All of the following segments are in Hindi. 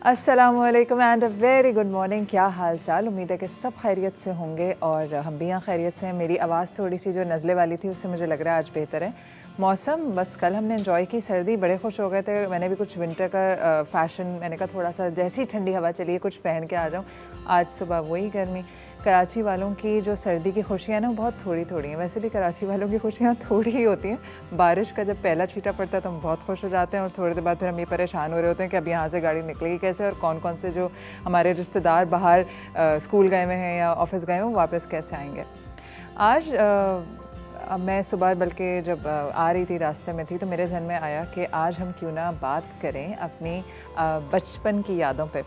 अस्सलामुअलैकुम and a very good morning. क्या हाल चाल? उम्मीद है कि सब खैरियत से होंगे और हम भी यहाँ खैरियत से हैं। मेरी आवाज़ थोड़ी सी जो नज़ले वाली थी उससे मुझे लग रहा है आज बेहतर है। मौसम बस कल हमने एंजॉय की, सर्दी बड़े खुश हो गए थे। मैंने भी कुछ विंटर का फ़ैशन, मैंने कहा थोड़ा सा जैसी ठंडी हवा चली है कुछ पहन के आ जाऊँ। आज सुबह वही गर्मी। कराची वालों की जो सर्दी की खुशियाँ ना बहुत थोड़ी थोड़ी हैं। वैसे भी कराची वालों की खुशियाँ थोड़ी ही होती हैं। बारिश का जब पहला छींटा पड़ता है तो हम बहुत खुश हो जाते हैं और थोड़ी देर बाद फिर हम ये परेशान हो रहे होते हैं कि अब यहाँ से गाड़ी निकलेगी कैसे और कौन कौन से जो हमारे रिश्तेदार बाहर स्कूल गए हुए हैं या ऑफिस गए हुए हैं वो वापस कैसे आएंगे। आज मैं सुबह बल्कि जब आ रही थी रास्ते में थी तो मेरे जहन में आया कि आज हम क्यों ना बात करें अपनी बचपन की यादों पे।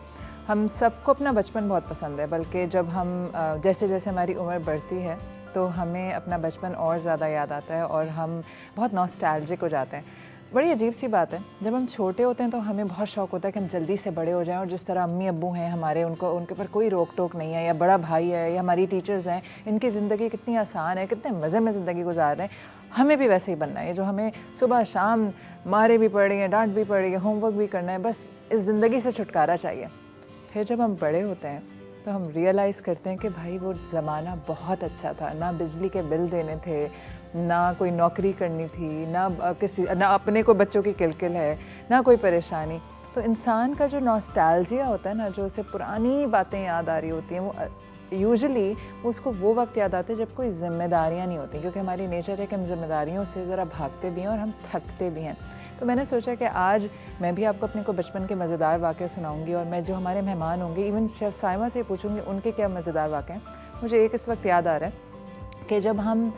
हम सबको अपना बचपन बहुत पसंद है, बल्कि जब हम जैसे जैसे हमारी उम्र बढ़ती है तो हमें अपना बचपन और ज़्यादा याद आता है और हम बहुत नॉस्टैल्जिक हो जाते हैं। बड़ी अजीब सी बात है, जब हम छोटे होते हैं तो हमें बहुत शौक़ होता है कि हम जल्दी से बड़े हो जाएं और जिस तरह अम्मी अब्बू हैं हमारे, उनको उनके ऊपर कोई रोक टोक नहीं है, या बड़ा भाई है या हमारी टीचर्स हैं, इनकी ज़िंदगी कितनी आसान है, कितने मज़े में ज़िंदगी गुजार रहे हैं, हमें भी वैसे ही बनना है। जो हमें सुबह शाम मारे भी पड़ रही हैं, डांट भी पड़ रही है, होमवर्क भी करना है, बस इस ज़िंदगी से छुटकारा चाहिए। फिर जब हम बड़े होते हैं तो हम रियलाइज़ करते हैं कि भाई वो ज़माना बहुत अच्छा था। ना बिजली के बिल देने थे, ना कोई नौकरी करनी थी, ना अपने को बच्चों की किलकिल है, ना कोई परेशानी। तो इंसान का जो नॉस्टैल्जिया होता है ना, जो उसे पुरानी बातें याद आ रही होती हैं, वो यूजुअली उसको वो वक्त याद आते हैं जब कोई ज़िम्मेदारियाँ नहीं होती, क्योंकि हमारी नेचर है कि हम ज़िम्मेदारियों से ज़रा भागते भी हैं और हम थकते भी हैं। तो मैंने सोचा कि आज मैं भी आपको अपने को बचपन के मज़ेदार वाक़े सुनाऊंगी और मैं जो हमारे मेहमान होंगे, इवन शेफ़ साइमा से पूछूंगी उनके क्या मज़ेदार वाक़े हैं। मुझे एक इस वक्त याद आ रहा है कि जब हम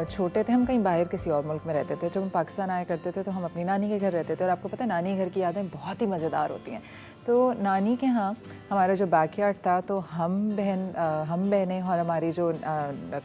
छोटे थे, हम कहीं बाहर किसी और मुल्क में रहते थे। जब हम पाकिस्तान आया करते थे तो हम अपनी नानी के घर रहते थे और आपको पता है नानी घर की यादें बहुत ही मज़ेदार होती हैं। तो नानी के यहाँ हमारा जो बैकयार्ड था, तो हम बहनें और हमारी जो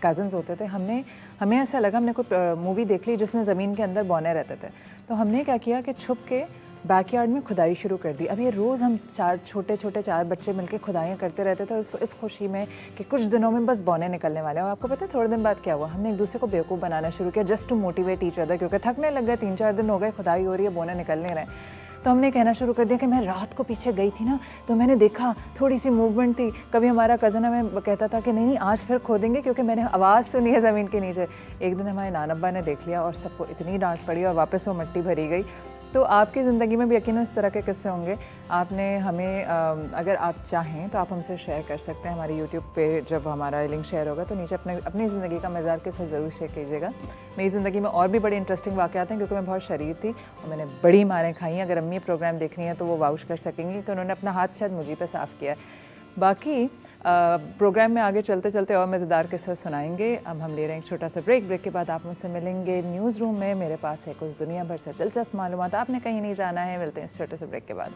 कज़न्स होते थे, हमें ऐसा लगा, हमने कोई मूवी देख ली जिसमें ज़मीन के अंदर बौने रहते थे। तो हमने क्या किया कि छुप के बैकयार्ड में खुदाई शुरू कर दी। अब ये रोज़ हम छोटे छोटे चार बच्चे मिलके खुदाइयाँ करते रहते थे और इस खुशी में कि कुछ दिनों में बस बौने निकलने वाले हैं। और आपको पता है थोड़े दिन बाद क्या हुआ, हमने एक दूसरे को बेवकूफ़ बनाना शुरू किया just to motivate each other, क्योंकि थकने लग गए, 3-4 दिन हो गए खुदाई हो रही है, बौने निकल नहीं रहे। तो हमने कहना शुरू कर दिया कि मैं रात को पीछे गई थी ना, तो मैंने देखा थोड़ी सी मूवमेंट थी। कभी हमारा कज़न हमें कहता था कि नहीं आज फिर खोदेंगे, क्योंकि मैंने आवाज़ सुनी है ज़मीन के नीचे। एक दिन हमारे नानब्बा ने देख लिया और सबको इतनी डांट पड़ी और वापस वो मिट्टी भरी गई। तो आपकी ज़िंदगी में भी यकीनन इस तरह के किस्से होंगे। आपने हमें अगर आप चाहें तो आप हमसे शेयर कर सकते हैं हमारे यूट्यूब पे। जब हमारा लिंक शेयर होगा तो नीचे अपनी ज़िंदगी का मज़ेदार किस्सा ज़रूर शेयर कीजिएगा। मेरी ज़िंदगी में और भी बड़े इंटरेस्टिंग वाक़यात हैं, क्योंकि मैं बहुत शरीफ थी और मैंने बड़ी मारें खाई। अगर अम्मी प्रोग्राम देखनी है तो वो वाउच कर सकेंगी कि उन्होंने अपना हाथ शायद मुझे पे साफ़ किया है। बाकी प्रोग्राम में आगे चलते चलते और मज़ेदार किस्से सुनाएंगे। अब हम ले रहे हैं एक छोटा सा ब्रेक के बाद आप मुझसे मिलेंगे न्यूज़ रूम में। मेरे पास है कुछ दुनिया भर से दिलचस्प मालूमात, आपने कहीं नहीं जाना है। मिलते हैं इस छोटे से ब्रेक के बाद।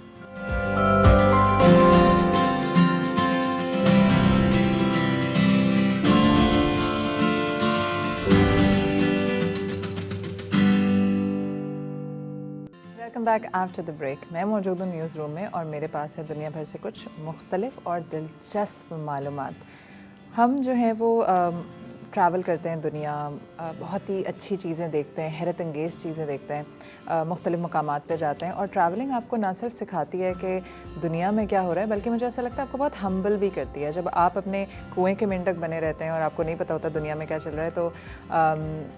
Welcome back after the break. मैं मौजूद हूँ न्यूज़ रूम में और मेरे पास है दुनिया भर से कुछ मुख्तलिफ और दिलचस्प मालूमात। हम जो है वो ट्रैवल करते हैं दुनिया, बहुत ही अच्छी चीज़ें देखते हैं, हैरत अंगेज़ चीज़ें देखते हैं, मुख्तलिफ़ मकामात पे जाते हैं। और ट्रैवलिंग आपको ना सिर्फ सिखाती है कि दुनिया में क्या हो रहा है, बल्कि मुझे ऐसा लगता है आपको बहुत हम्बल भी करती है। जब आप अपने कुएं के मेंढक बने रहते हैं और आपको नहीं पता होता दुनिया में क्या चल रहा है, तो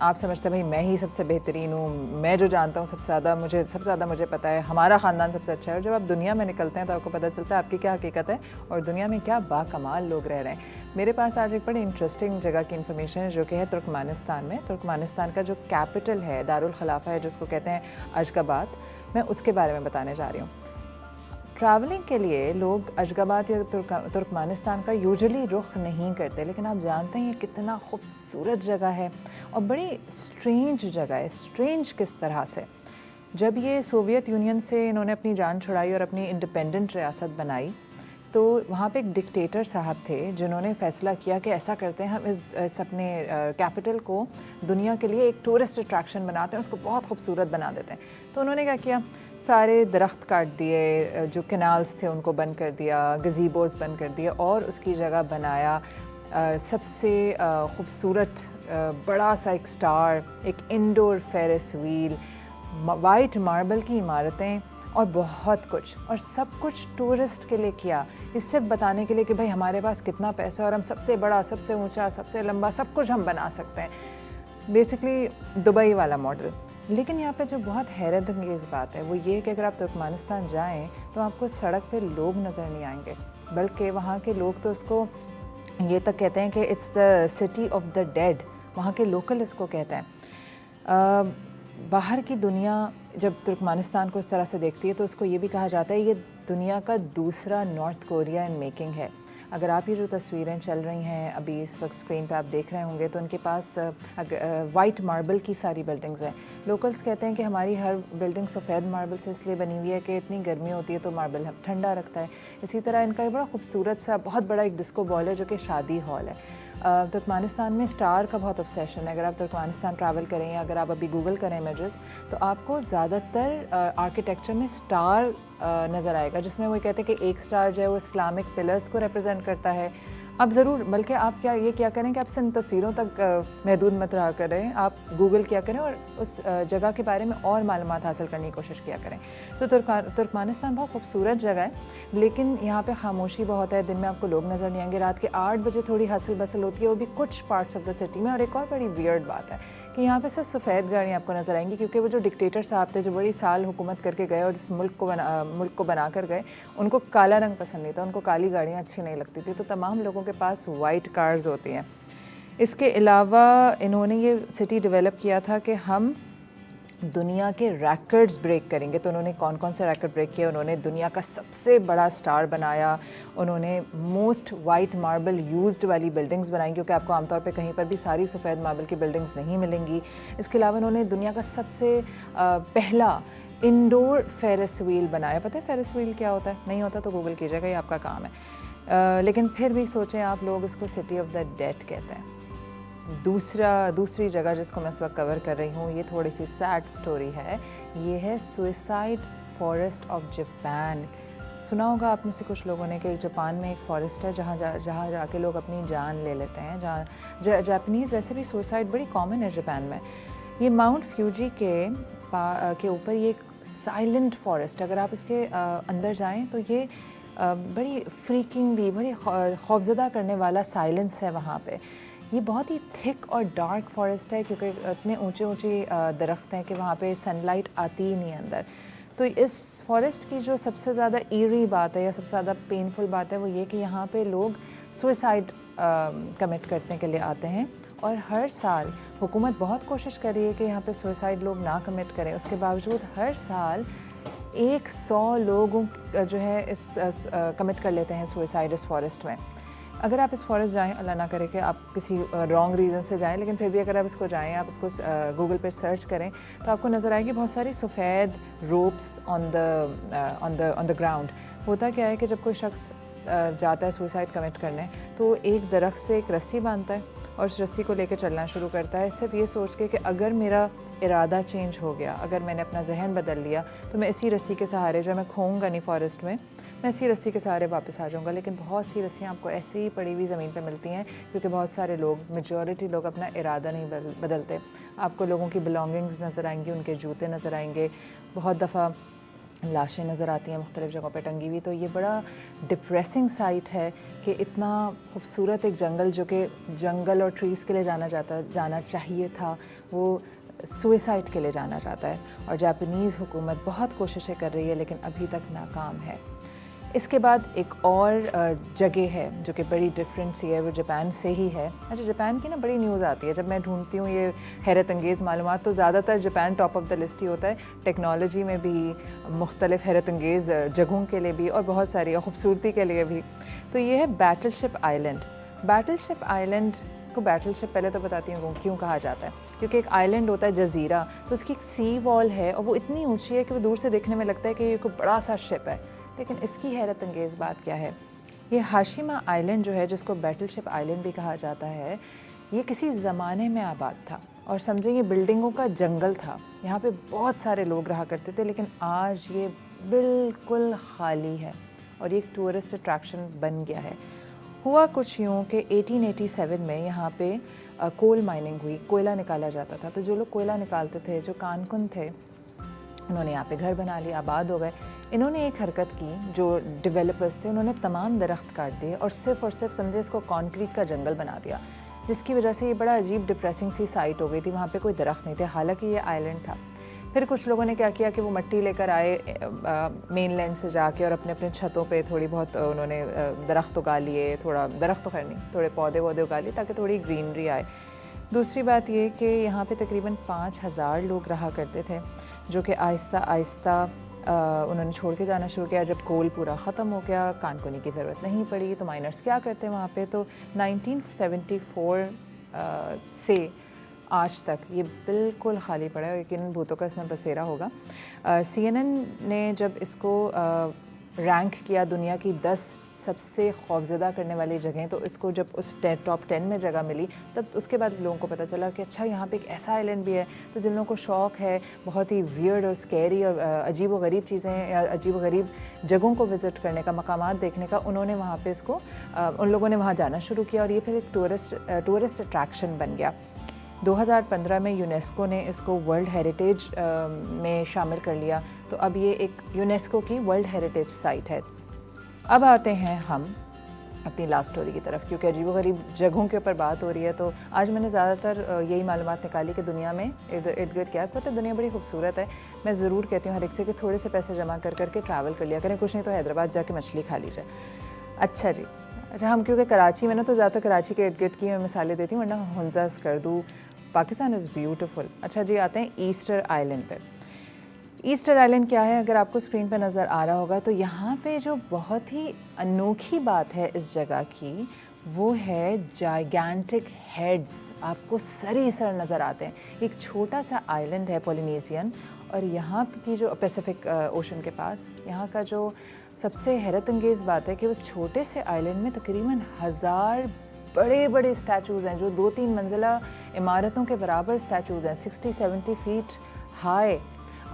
आप समझते हैं भाई मैं ही सबसे बेहतरीन हूँ, मैं जो जानता हूँ सबसे ज़्यादा मुझे पता है, हमारा ख़ानदान सबसे अच्छा है। और जब आप दुनिया में निकलते हैं तो आपको पता चलता है आपकी क्या हकीकत है और दुनिया में क्या बाकमाल लोग रह रहे हैं। मेरे पास आज एक बड़ी इंटरेस्टिंग जगह की इन्फॉर्मेशन है, जो कि है तुर्कमानिस्तान में। तुर्कमानिस्तान का जो कैपिटल है, दारुल खलाफा है, जिसको कहते हैं अशगाबाद, मैं उसके बारे में बताने जा रही हूँ। ट्रैवलिंग के लिए लोग अशगाबाद या तुर्कमानिस्तान का यूजुअली रुख नहीं करते, लेकिन आप जानते हैं ये कितना खूबसूरत जगह है और बड़ी स्ट्रेंज जगह है। स्ट्रेंज किस तरह से, जब ये सोवियत यूनियन से इन्होंने अपनी जान छुड़ाई और अपनी इंडिपेंडेंट रियासत बनाई, तो वहाँ पे एक डिक्टेटर साहब थे जिन्होंने फ़ैसला किया कि ऐसा करते हैं, हम इस अपने कैपिटल को दुनिया के लिए एक टूरिस्ट अट्रैक्शन बनाते हैं, उसको बहुत खूबसूरत बना देते हैं। तो उन्होंने क्या किया, सारे दरख्त काट दिए, जो कैनाल्स थे उनको बंद कर दिया, गज़ीबोज़ बंद कर दिए और उसकी जगह बनाया सबसे खूबसूरत बड़ा सा एक स्टार, एक indoor Ferris wheel, white marble की इमारतें, और बहुत कुछ, और सब कुछ टूरिस्ट के लिए किया, इस सिर्फ बताने के लिए कि भाई हमारे पास कितना पैसा है और हम सबसे बड़ा, सबसे ऊंचा, सबसे लंबा सब कुछ हम बना सकते हैं। बेसिकली दुबई वाला मॉडल। लेकिन यहाँ पे जो बहुत हैरत अंगेज़ बात है वो ये है कि अगर आप तुर्कमानिस्तान जाएं तो आपको सड़क पे लोग नज़र नहीं आएंगे, बल्कि वहाँ के लोग तो उसको ये तक कहते हैं कि it's the city of the dead, वहाँ के लोकल इसको कहते हैं। बाहर की दुनिया जब तुर्कमानिस्तान को इस तरह से देखती है तो उसको ये भी कहा जाता है ये दुनिया का दूसरा नॉर्थ कोरिया इन मेकिंग है। अगर आप ये जो तस्वीरें चल रही हैं अभी इस वक्त स्क्रीन पे आप देख रहे होंगे तो उनके पास वाइट मार्बल की सारी बिल्डिंग्स हैं। लोकल्स कहते हैं कि हमारी हर बिल्डिंग सफ़ेद मार्बल से इसलिए बनी हुई है कि इतनी गर्मी होती है तो मार्बल ठंडा रखता है। इसी तरह इनका एक बड़ा खूबसूरत सा बहुत बड़ा एक डिस्को बॉल है जो कि शादी हॉल है। तुर्कमानिस्तान में स्टार का बहुत ऑब्सेशन है। अगर आप तुर्कमानिस्तान ट्रैवल करें या अगर आप अभी गूगल करें इमेजेस तो आपको ज़्यादातर आर्किटेक्चर में स्टार नज़र आएगा, जिसमें वो कहते हैं कि एक स्टार जो है वो इस्लामिक पिलर्स को रिप्रेजेंट करता है। आप ज़रूर, बल्कि आप क्या करें कि आप सिर्फ तस्वीरों तक महदूद मत रहा करें, आप गूगल किया करें और उस जगह के बारे में और मालूमात हासिल करने की कोशिश किया करें। तो तुर्कमानिस्तान बहुत खूबसूरत जगह है, लेकिन यहाँ पे खामोशी बहुत है। दिन में आपको लोग नज़र नहीं आएंगे। रात के 8 बजे थोड़ी हसल बसल होती है, वो भी कुछ पार्ट्स ऑफ द सिटी में। और एक और बड़ी वियर्ड बात है कि यहाँ पे सिर्फ सफ़ेद गाड़ियाँ आपको नज़र आएंगी, क्योंकि वो जो डिक्टेटर साहब थे जो बड़ी साल हुकूमत करके गए और इस मुल्क को बना कर गए, उनको काला रंग पसंद नहीं था, उनको काली गाड़ियाँ अच्छी नहीं लगती थी, तो तमाम लोगों के पास वाइट कार्स होती हैं। इसके अलावा इन्होंने ये सिटी डेवलप किया था कि हम दुनिया के रैकेट्स ब्रेक करेंगे। तो उन्होंने कौन कौन से रैकेट ब्रेक किए? उन्होंने दुनिया का सबसे बड़ा स्टार बनाया, उन्होंने मोस्ट वाइट मार्बल यूज्ड वाली बिल्डिंग्स बनाई, क्योंकि आपको आमतौर पे कहीं पर भी सारी सफ़ेद मार्बल की बिल्डिंग्स नहीं मिलेंगी। इसके अलावा उन्होंने दुनिया का सबसे पहला इंडोर फेरिस व्हील बनाया। पता है फेरिस व्हील क्या होता है? नहीं होता तो गूगल कीजिएगा, ये आपका काम है। लेकिन फिर भी सोचें आप, लोग इसको सिटी ऑफ द डेड कहते हैं। दूसरी जगह जिसको मैं इस वक्त कवर कर रही हूँ, ये थोड़ी सी सैड स्टोरी है। ये है सुसाइड फॉरेस्ट ऑफ जापान। सुना होगा आप में से कुछ लोगों ने कि जापान में एक फ़ॉरेस्ट है जहाँ जाके लोग अपनी जान ले लेते हैं। जहाँ जापानीज़ वैसे भी सुसाइड बड़ी कॉमन है जापान में। ये माउंट फ्यूजी के ऊपर ये एक साइलेंट फॉरेस्ट, अगर आप इसके अंदर जाएँ तो ये बड़ी फ्रीकिंगली, बड़ी खौफज़दा करने वाला साइलेंस है वहाँ पे। ये बहुत ही थिक और डार्क फॉरेस्ट है, क्योंकि इतने ऊंचे दरख्त हैं कि वहाँ पे सनलाइट आती ही नहीं अंदर। तो इस फॉरेस्ट की जो सबसे ज़्यादा ईरी बात है या सबसे ज़्यादा पेनफुल बात है वो ये कि यहाँ पे लोग सुसाइड कमिट करने के लिए आते हैं। और हर साल हुकूमत बहुत कोशिश कर रही है कि यहाँ पे सुसाइड लोग ना कमिट करें, उसके बावजूद हर साल 100 लोग जो है इस कमिट कर लेते हैं सुसाइड इस फॉरेस्ट में। अगर आप इस फॉरेस्ट जाएं, अल्लाह ना करे कि आप किसी रॉन्ग रीज़न से जाएं, लेकिन फिर भी अगर आप इसको जाएं, आप इसको गूगल पर सर्च करें तो आपको नज़र आएगी बहुत सारी सफ़ेद रोप्स ऑन द ग्राउंड। होता क्या है कि जब कोई शख्स जाता है सुसाइड कमिट करने तो एक दरख्त से एक रस्सी बांधता है और उस रस्सी को लेकर चलना शुरू करता है, सिर्फ ये सोच के कि अगर मेरा इरादा चेंज हो गया, अगर मैंने अपना जहन बदल लिया तो मैं इसी रस्सी के सहारे, जो मैं खोऊंगा नहीं फॉरेस्ट में, मैं इसी रस्सी के सहारे वापस आ जाऊंगा। लेकिन बहुत सी रस्सियाँ आपको ऐसे ही पड़ी हुई ज़मीन पे मिलती हैं, क्योंकि बहुत सारे लोग, मेजॉरिटी लोग अपना इरादा नहीं बदलते। आपको लोगों की बिलोंगिंग्स नज़र आएंगी, उनके जूते नज़र आएंगे, बहुत दफ़ा लाशें नज़र आती हैं मुख्तलिफ़ जगहों पे टंगी हुई। तो ये बड़ा डिप्रेसिंग साइट है कि इतना खूबसूरत एक जंगल, जो कि जंगल और ट्रीज़ के लिए जाना चाहिए था, वो सुसाइड के लिए जाना चाहता है। और जापानीज़ हुकूमत बहुत कोशिशें कर रही है लेकिन अभी तक नाकाम है। इसके बाद एक और जगह है जो कि बड़ी डिफरेंट सी है, वो जापान से ही है। अच्छा, जापान की ना बड़ी न्यूज़ आती है, जब मैं ढूंढती हूँ ये हैरत अंगेज़ मालूमात तो ज़्यादातर Japan top of the list ही होता है। टेक्नोलॉजी में भी, मुख्तलिफ हैरत अंगेज़ जगहों के लिए भी और बहुत सारी खूबसूरती के लिए भी। तो ये है बैटलशिप आइलैंड। बैटलशिप आइलैंड को बैटलशिप पहले तो बताती हूँ क्यों कहा जाता है, क्योंकि एक आइलैंड होता है जज़ीरा, तो उसकी एक सी वॉल है और वो इतनी ऊँची है कि वो दूर से देखने में लगता है कि ये कोई बड़ा सा शिप है। लेकिन इसकी हैरत अंगेज़ बात क्या है, ये हाशिमा आइलैंड जो है, जिसको बैटलशिप आइलैंड भी कहा जाता है, ये किसी ज़माने में आबाद था और समझे ये बिल्डिंगों का जंगल था। यहाँ पे बहुत सारे लोग रहा करते थे, लेकिन आज ये बिल्कुल खाली है और ये एक टूरिस्ट अट्रैक्शन बन गया है। हुआ कुछ यूँ कि 1887 में यहाँ पे कोल माइनिंग हुई, कोयला निकाला जाता था। तो जो लोग कोयला निकालते थे, जो कारकुन थे, उन्होंने यहाँ पे घर बना लिया, आबाद हो गए। इन्होंने एक हरकत की, जो डेवलपर्स थे उन्होंने तमाम दरख्त काट दिए और सिर्फ समझे इसको कंक्रीट का जंगल बना दिया, जिसकी वजह से ये बड़ा अजीब डिप्रेसिंग सी साइट हो गई थी। वहाँ पे कोई दरख्त नहीं थे, हालांकि ये आइलैंड था। फिर कुछ लोगों ने क्या किया कि वो मिट्टी लेकर आए मेन लैंड से जाके और अपने अपने छतों पे थोड़ी बहुत उन्होंने दरख्त उगा लिए, थोड़ा दरख्त तो खैर नहीं, थोड़े पौधे वौधे उगा लिए ताकि थोड़ी ग्रीनरी आए। दूसरी बात ये कि यहाँ पे तकरीबन 5000 लोग रहा करते थे, जो कि आहिस्ता आहिस्ता उन्होंने छोड़ के जाना शुरू किया। जब कोल पूरा ख़त्म हो गया, कानकोनी की ज़रूरत नहीं पड़ी, तो माइनर्स क्या करते हैं वहाँ पे। तो 1974 से आज तक ये बिल्कुल खाली पड़ा है, यकीनन भूतों का इसमें बसेरा होगा। CNN ने जब इसको रैंक किया दुनिया की 10 सबसे खौफज़दा करने वाली जगहें, तो इसको जब उस टॉप 10 में जगह मिली, तब उसके बाद लोगों को पता चला कि अच्छा यहाँ पे एक ऐसा आइलैंड भी है। तो जिन लोगों को शौक़ है बहुत ही वियर्ड और स्कैरी और अजीब व गरीब चीज़ें या अजीब व गरीब जगहों को विज़िट करने का, मकामात देखने का, उन्होंने वहाँ पे इसको उन लोगों ने वहाँ जाना शुरू किया और ये फिर एक टूरिस्ट अट्रैक्शन बन गया। 2015 में यूनेस्को ने इसको वर्ल्ड हेरिटेज में शामिल कर लिया, तो अब ये एक यूनेस्को की वर्ल्ड हेरिटेज साइट है। अब आते हैं हम अपनी लास्ट स्टोरी की तरफ, क्योंकि अजीबोगरीब जगहों के ऊपर बात हो रही है। तो आज मैंने ज़्यादातर यही मालूमात निकाली कि दुनिया में इर्द गिर्द क्या है। पता है दुनिया बड़ी खूबसूरत है। मैं ज़रूर कहती हूँ हर एक से कि थोड़े से पैसे जमा कर करके ट्रैवल कर लिया करें, कुछ नहीं तो हैदराबाद जाके मछली खा लीजिए। अच्छा जी, अच्छा हम क्योंकि कराची में ना, तो ज़्यादातर कराची के इर्द गिर्द की मैं मिसालें देती हूँ, वरना हुंजा स्कर्दू, पाकिस्तान इज़ ब्यूटीफुल। अच्छा जी, आते हैं ईस्टर आइलैंड पर। ईस्टर आइलैंड क्या है, अगर आपको स्क्रीन पर नज़र आ रहा होगा, तो यहाँ पे जो बहुत ही अनोखी बात है इस जगह की, वो है जाइगैंटिक हेड्स। आपको सर नज़र आते हैं। एक छोटा सा आइलैंड है पोलिनेशियन, और यहाँ की जो पैसिफिक ओशन के पास, यहाँ का जो सबसे हैरत अंगेज़ बात है कि उस छोटे से आइलैंड में तकरीबन 1000 बड़े बड़े स्टैचूज़ हैं, जो 2-3 मंजिला इमारतों के बराबर स्टैचूज़ हैं, 60-70 फीट हाई,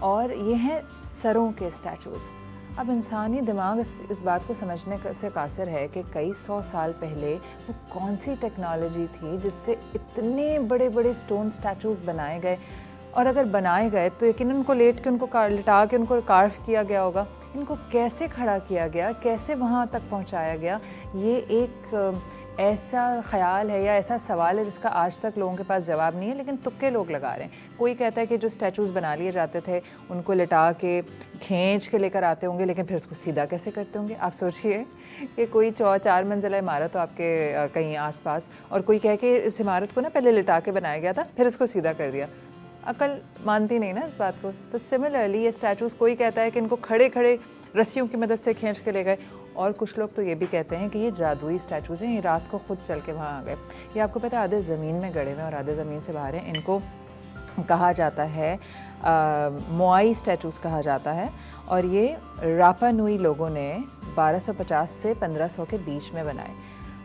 और ये हैं सरों के स्टैचूज़। अब इंसानी दिमाग इस बात को समझने से कासिर है कि कई 100 साल पहले वो कौन सी टेक्नोलॉजी थी जिससे इतने बड़े बड़े स्टोन स्टैचूज़ बनाए गए, और अगर बनाए गए तो यकीनन उनको लेट के, उनको लिटा के उनको कार्व किया गया होगा। इनको कैसे खड़ा किया गया, कैसे वहाँ तक पहुँचाया गया, ये एक ऐसा ख़याल है या ऐसा सवाल है जिसका आज तक लोगों के पास जवाब नहीं है, लेकिन तुक्के लोग लगा रहे हैं। कोई कहता है कि जो स्टैचूज़ बना लिए जाते थे उनको लिटा के खींच के लेकर आते होंगे, लेकिन फिर उसको सीधा कैसे करते होंगे। आप सोचिए कि कोई 4 मंजिला इमारत हो आपके कहीं आसपास, और कोई कहे कि इस इमारत को ना पहले लिटा के बनाया गया था, फिर इसको सीधा कर दिया। अकल मानती नहीं ना इस बात को। तो सिमिलरली ये स्टैचूज़, कोई कहता है कि इनको खड़े खड़े रस्सियों की मदद से खींच के ले गए, और कुछ लोग तो ये भी कहते हैं कि ये जादुई स्टैचूज़ हैं, ये रात को खुद चल के वहाँ आ गए। ये आपको पता है आधे ज़मीन में गड़े हुए और आधे ज़मीन से बाहर हैं। इनको कहा जाता है मोआई स्टैचूज़ कहा जाता है, और ये रापा नुई लोगों ने 1250 से 1500 के बीच में बनाए।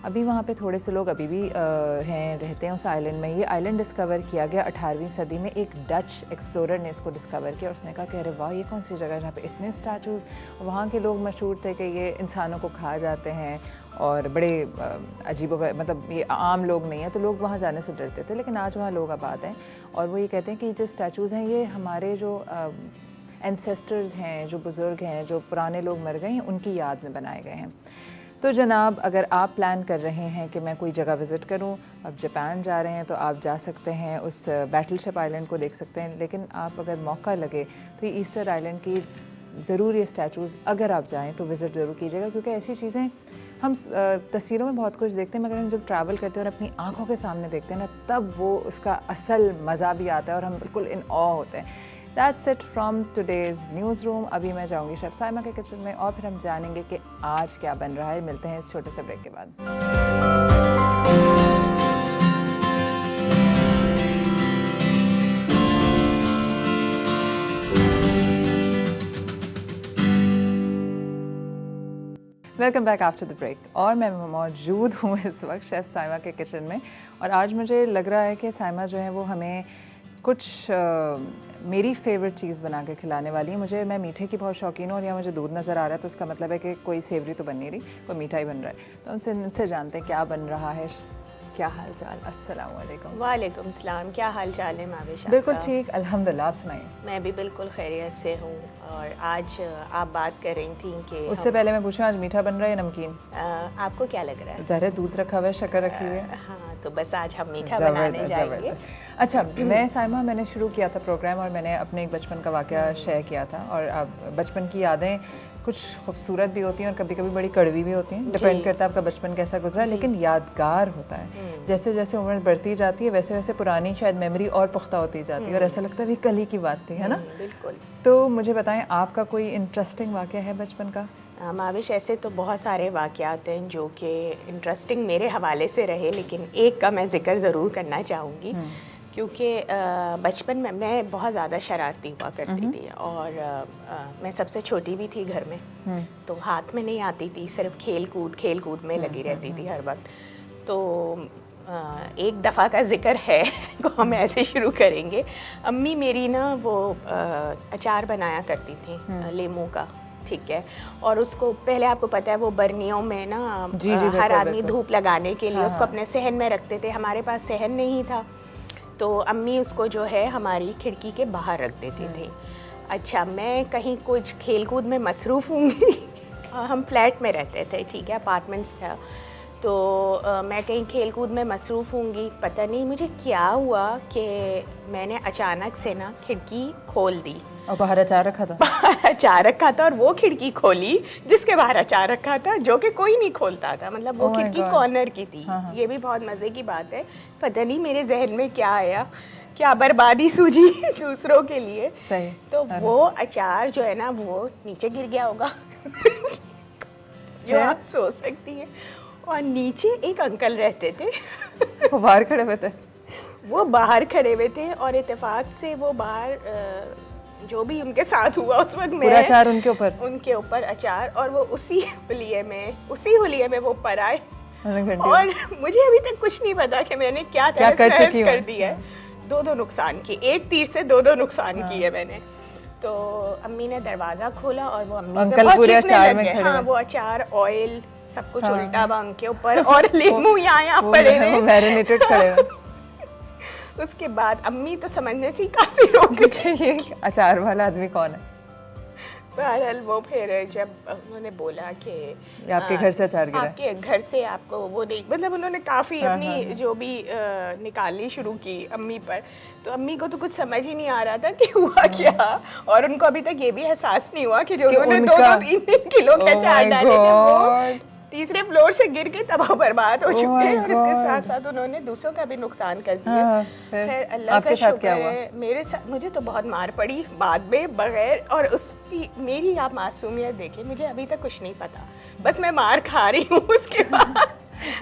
अभी वहाँ पे थोड़े से लोग अभी भी रहते हैं उस आइलैंड में। ये आइलैंड डिस्कवर किया गया 18वीं सदी में, एक डच एक्सप्लोरर ने इसको डिस्कवर किया। उसने कहा कि अरे वाह, ये कौन सी जगह है जहाँ पे इतने स्टैचूज़। वहाँ के लोग मशहूर थे कि ये इंसानों को खा जाते हैं और बड़े अजीब, मतलब ये आम लोग नहीं हैं, तो लोग वहाँ जाने से डरते थे। लेकिन आज वहाँ लोग आबाद हैं, और वो ये कहते हैं कि जो स्टैचूज़ हैं ये हमारे जो एंसेस्टर्स हैं, जो बुज़ुर्ग हैं, जो पुराने लोग मर गए हैं, उनकी याद में बनाए गए हैं। तो जनाब, अगर आप प्लान कर रहे हैं कि मैं कोई जगह विज़िट करूं, अब जापान जा रहे हैं, तो आप जा सकते हैं, उस बैटलशिप आइलैंड को देख सकते हैं। लेकिन आप अगर मौका लगे तो ये ईस्टर आइलैंड की ज़रूर, ये स्टैचूज़ अगर आप जाएं तो विज़िट ज़रूर कीजिएगा, क्योंकि ऐसी चीज़ें हम तस्वीरों में बहुत कुछ देखते हैं, मगर हम जब ट्रैवल करते हैं और अपनी आँखों के सामने देखते हैं ना, तब वो उसका असल मज़ा भी आता है और हम बिल्कुल इन ऑ होते हैं। That's it from today's newsroom। अभी मैं जाऊंगी शेफ़ साइमा के किचन में, और फिर हम जानेंगे कि आज क्या बन रहा है। मिलते हैं इस छोटे से ब्रेक के बाद। Welcome back after the break, और मैं मौजूद हूँ इस वक्त शेफ़ साइमा के किचन में। और आज मुझे लग रहा है कि साइमा जो है वो हमें कुछ मेरी फेवरेट चीज़ बना के खिलाने वाली है। मैं मीठे की बहुत शौकीन हूँ, और यहाँ मुझे दूध नज़र आ रहा है, तो उसका मतलब है कि कोई सेवरी तो बन नहीं रही, कोई मीठा ही बन रहा है। तो उनसे जानते हैं क्या बन रहा है। क्या हाल चाल? अस्सलाम वालेकुम। वालेकुम सलाम। क्या हाल चाल है माविश? बिल्कुल ठीक, अल्हम्दुलिल्लाह। आप सुनाइए। मैं भी बिल्कुल खैरियत से हूँ। और आज आप बात कर रही थी कि उससे पहले मैं पूछूं, आज मीठा बन रहा है या नमकीन? आपको क्या लग रहा है? ज़ाहिर है दूध रखा हुआ है, शक्कर रखी हुई है। हाँ, तो बस आज हम मीठा बनाने जाएंगे। अच्छा, मैंने शुरू किया था प्रोग्राम और मैंने अपने एक बचपन का वाक़या शेयर किया था। और अब बचपन की यादें कुछ खूबसूरत भी होती हैं और कभी कभी बड़ी कड़वी भी होती हैं। डिपेंड करता है आपका बचपन कैसा गुजरा, लेकिन यादगार होता है। जैसे जैसे उम्र बढ़ती जाती है वैसे वैसे पुरानी शायद मेमोरी और पुख्ता होती जाती है और ऐसा लगता है भी कल ही की बात थी, है ना? बिल्कुल। तो मुझे बताएं, आपका कोई इंटरेस्टिंग वाक़या है बचपन का? माविश, ऐसे तो बहुत सारे वाक़यात हैं जो कि इंटरेस्टिंग मेरे हवाले से रहे, लेकिन एक का मैं ज़िक्र ज़रूर करना चाहूँगी। क्योंकि बचपन में मैं बहुत ज़्यादा शरारती हुआ करती थी और मैं सबसे छोटी भी थी घर में। तो हाथ में नहीं आती थी, सिर्फ खेल कूद में लगी रहती थी हर वक्त। तो एक दफ़ा का ज़िक्र है को हम ऐसे शुरू करेंगे। अम्मी मेरी ना वो अचार बनाया करती थी लेमू का, ठीक है। और उसको पहले आपको पता है वो बर्नियों में ना हर आदमी धूप लगाने के लिए उसको अपने सहन में रखते थे। हमारे पास सहन नहीं था तो अम्मी उसको जो है हमारी खिड़की के बाहर रख देती थी। अच्छा, मैं कहीं कुछ खेल कूद में मसरूफ़ होंगी हम फ्लैट में रहते थे, ठीक है, अपार्टमेंट्स था। तो मैं कहीं खेल कूद में मसरूफ़ होंगी, पता नहीं मुझे क्या हुआ कि मैंने अचानक से ना खिड़की खोल दी और बाहर अचार रखा था। बाहर अचार रखा था और वो खिड़की खोली जिसके बाहर अचार रखा था, जो कि कोई नहीं खोलता था। मतलब वो खिड़की कॉर्नर की थी। ये भी बहुत मज़े की बात है। पता नहीं मेरे जहन में क्या आया, क्या बर्बादी सूझी दूसरों के लिए। सही। तो वो अचार जो है ना वो नीचे गिर गया होगा जो आप सोच सकती हैं। और नीचे एक अंकल रहते थे वो बाहर खड़े हुए थे। वो बाहर खड़े हुए थे और इत्तेफाक से वो बाहर जो भी उनके साथ हुआ उस वक्त में अचार उनके ऊपर अचार, और वो उसी हुलिये में वो ऊपर आए। और मुझे अभी तक कुछ नहीं पता कि मैंने क्या कर दिया है। दो नुकसान की, एक तीर से दो नुकसान किए मैंने। तो अम्मी ने दरवाज़ा खोला और वो अम्मी अंकल पूरे अचार में खड़े। हाँ, वो अचार, ऑयल सब कुछ उल्टा हुआ उनके ऊपर और लेमू यहाँ पड़े हुए मैरिनेटेड खड़े। उसके बाद अम्मी तो समझने से काफ़ी रोक गई ये अचार वाला आदमी कौन है। बहरहाल वो फिर जब उन्होंने बोला कि आपके घर से अचार गिरा, आपके घर से आपको वो नहीं, मतलब उन्होंने काफ़ी अपनी जो भी निकालनी शुरू की अम्मी पर। तो अम्मी को तो कुछ समझ ही नहीं आ रहा था कि हुआ क्या, और उनको अभी तक ये भी एहसास नहीं हुआ कि जो उन्होंने 2-3 किलो के अचार डाले थे वो तीसरे फ्लोर से गिर के तबाह बर्बाद हो चुके हैं। और इसके साथ साथ उन्होंने दूसरों का भी नुकसान कर दिया। फिर अल्लाह का शुक्र है मेरे साथ, मुझे तो बहुत मार पड़ी बाद में बगैर, और उसकी मेरी आप मासूमियत देखें, मुझे अभी तक कुछ नहीं पता, बस मैं मार खा रही हूँ। उसके बाद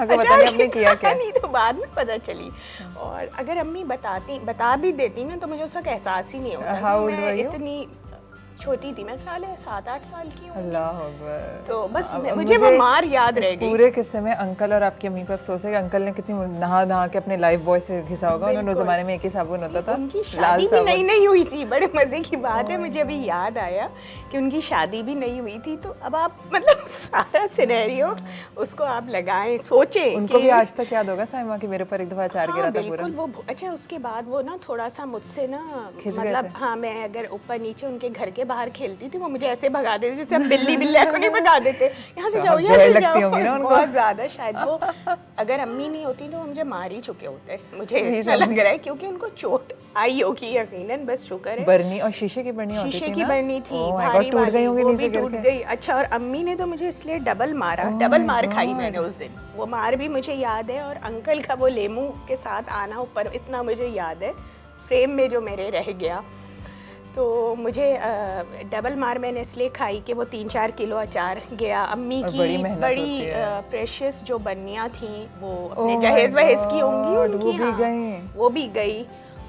आपने किया क्या? नहीं तो बाद में पता चली। और अगर अम्मी बता भी देती ना तो मुझे उसका एहसास ही नहीं होता। मैं इतनी छोटी थी, मैं ख्याल है 7-8 साल की हूँ। अल्लाह अकबर। तो बस मुझे वो मार याद रह गई। पूरे किस्से में अंकल और आपकी अम्मी पर अफसोस है कि अंकल ने कितनी नहा के अपने लाइफ बॉय से घिसा होगा। उन्होंने उस ज़माने में एक ही साबुन होता था। उनकी शादी भी नहीं हुई थी। बड़े मज़े की बात है, मुझे अभी याद आया कि उनकी शादी भी नहीं हुई थी। तो अब आप मतलब सारा सिनेरियो उसको आप लगाएं, सोचें। उनको भी आज तक याद होगा साइमा कि मेरे पर एक दफ़ा अचार गिरा था पूरा। वो अच्छा, उसके बाद वो ना थोड़ा सा मुझसे ना मतलब हाँ, मैं अगर ऊपर नीचे उनके घर के बाहर खेलती थी वो मुझे ऐसे भगा देते जैसे हम बिल्ली को नहीं भगा देते, यहाँ से जाओ यहाँ से जाओ। बहुत ज़्यादा शायद वो अगर अम्मी नहीं होती तो मुझे मार ही चुके होते, मुझे ऐसा लग रहा है, क्योंकि उनको चोट आई होगी यकीनन। बस शुक्र है बर्नी और शीशे की बर्नी शीशे की बर्नी थी भारी वाली, वो भी टूट गई। अच्छा, और अम्मी ने तो मुझे इसलिए डबल मार खाई मैंने उस दिन। वो मार भी मुझे याद है, और अंकल का वो लेमू के साथ आना ऊपर, इतना मुझे याद है फ्रेम में जो मेरे रह गया। तो मुझे डबल मार मैंने इसलिए खाई कि वो 3-4 किलो अचार गया। अम्मी की बड़ी प्रेशियस जो बन्नियाँ थी वो अपने जहेज़ वहेज़ की होंगी उनकी, वो भी गई।